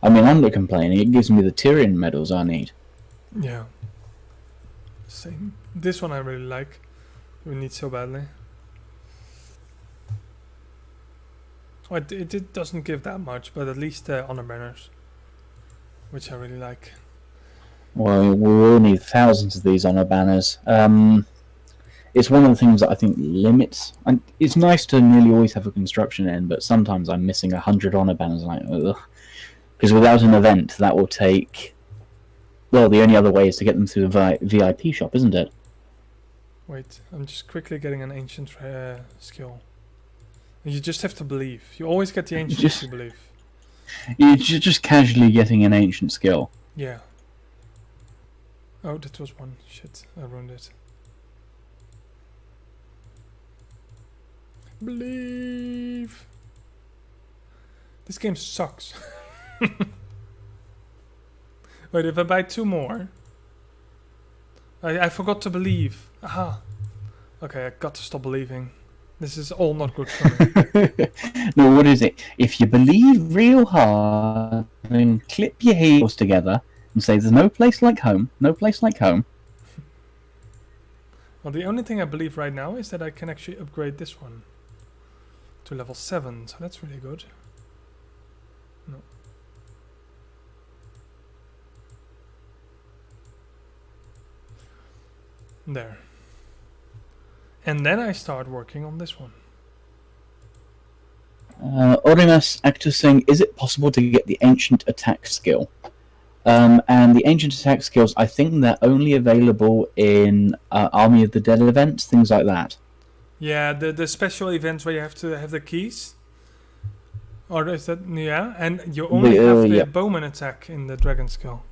I mean, I'm not complaining. It gives me the Tyrant medals I need. Yeah. Same. This one I really like. We need so badly. Oh, it doesn't give that much, but at least honor banners, which I really like. Well, we will need thousands of these honor banners. It's one of the things that I think limits. And it's nice to nearly always have a construction end, but sometimes I'm missing 100 honor banners. Like, ugh. Because without an event, that will take. Well, the only other way is to get them through the VIP shop, isn't it? Wait, I'm just quickly getting an ancient skill. You just have to believe. You always get the ancient if you believe. You're just casually getting an ancient skill. Yeah. Oh, that was one. Shit, I ruined it. Believe. This game sucks. Wait, if I buy 2 more... I forgot to believe. Aha. Okay, I got to stop believing. This is all not good for me. No, what is it? If you believe real hard, then clip your heels together and say, there's no place like home. No place like home. Well, the only thing I believe right now is that I can actually upgrade this one to level 7, so that's really good. No. There. And then I start working on this one. Orimas Actor saying, is it possible to get the ancient attack skill? And the ancient attack skills, I think they're only available in Army of the Dead events, things like that. Yeah, the special events where you have to have the keys. Or is that, yeah? And you only have the bowman attack in the dragon skill.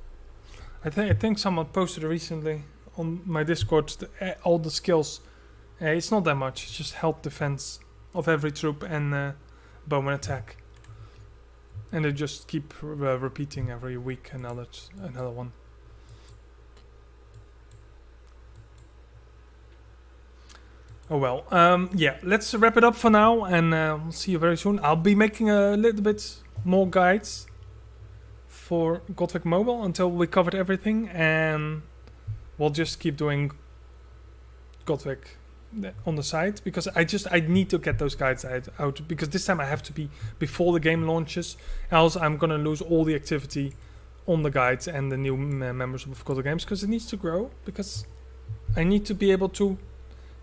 I think someone posted recently on my Discord all the skills. It's not that much. It's just health, defense of every troop and bowman attack. And they just keep repeating every week another one. Oh well. Yeah, let's wrap it up for now, and we'll see you very soon. I'll be making a little bit more guides for GoTWiC Mobile until we covered everything, and we'll just keep doing GoTWiC on the side, because I need to get those guides out, because this time I have to be before the game launches, else I'm gonna lose all the activity on the guides and the new members of GoTWiC Games, because it needs to grow, because I need to be able to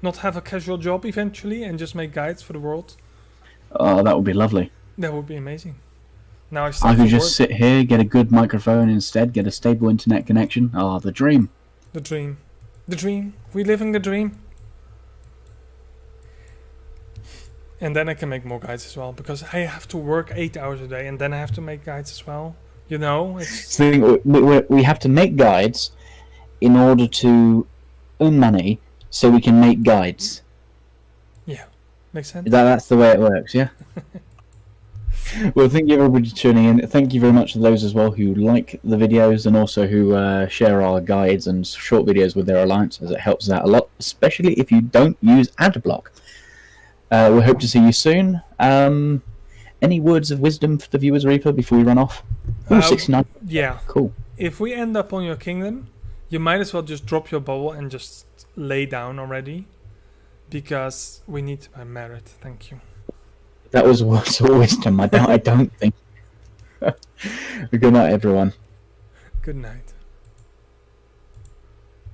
not have a casual job eventually and just make guides for the world. Oh, that would be lovely. That would be amazing. Now I could just sit here, get a good microphone instead, get a stable internet connection. Oh, the dream. The dream. The dream. We living the dream. And then I can make more guides as well, because I have to work 8 hours a day and then I have to make guides as well. You know? So we have to make guides in order to earn money so we can make guides. Yeah. Makes sense? That's the way it works, yeah? Well, thank you everybody for tuning in. Thank you very much to those as well who like the videos and also who share our guides and short videos with their alliance, as it helps us out a lot, especially if you don't use AdBlock. We hope to see you soon. Any words of wisdom for the viewers, Reaper, before we run off? Ooh, 69. Yeah. Cool. If we end up on your kingdom, you might as well just drop your bubble and just lay down already, because we need my merit. Thank you. That was what's always done. I don't think. Good night, everyone. Good night.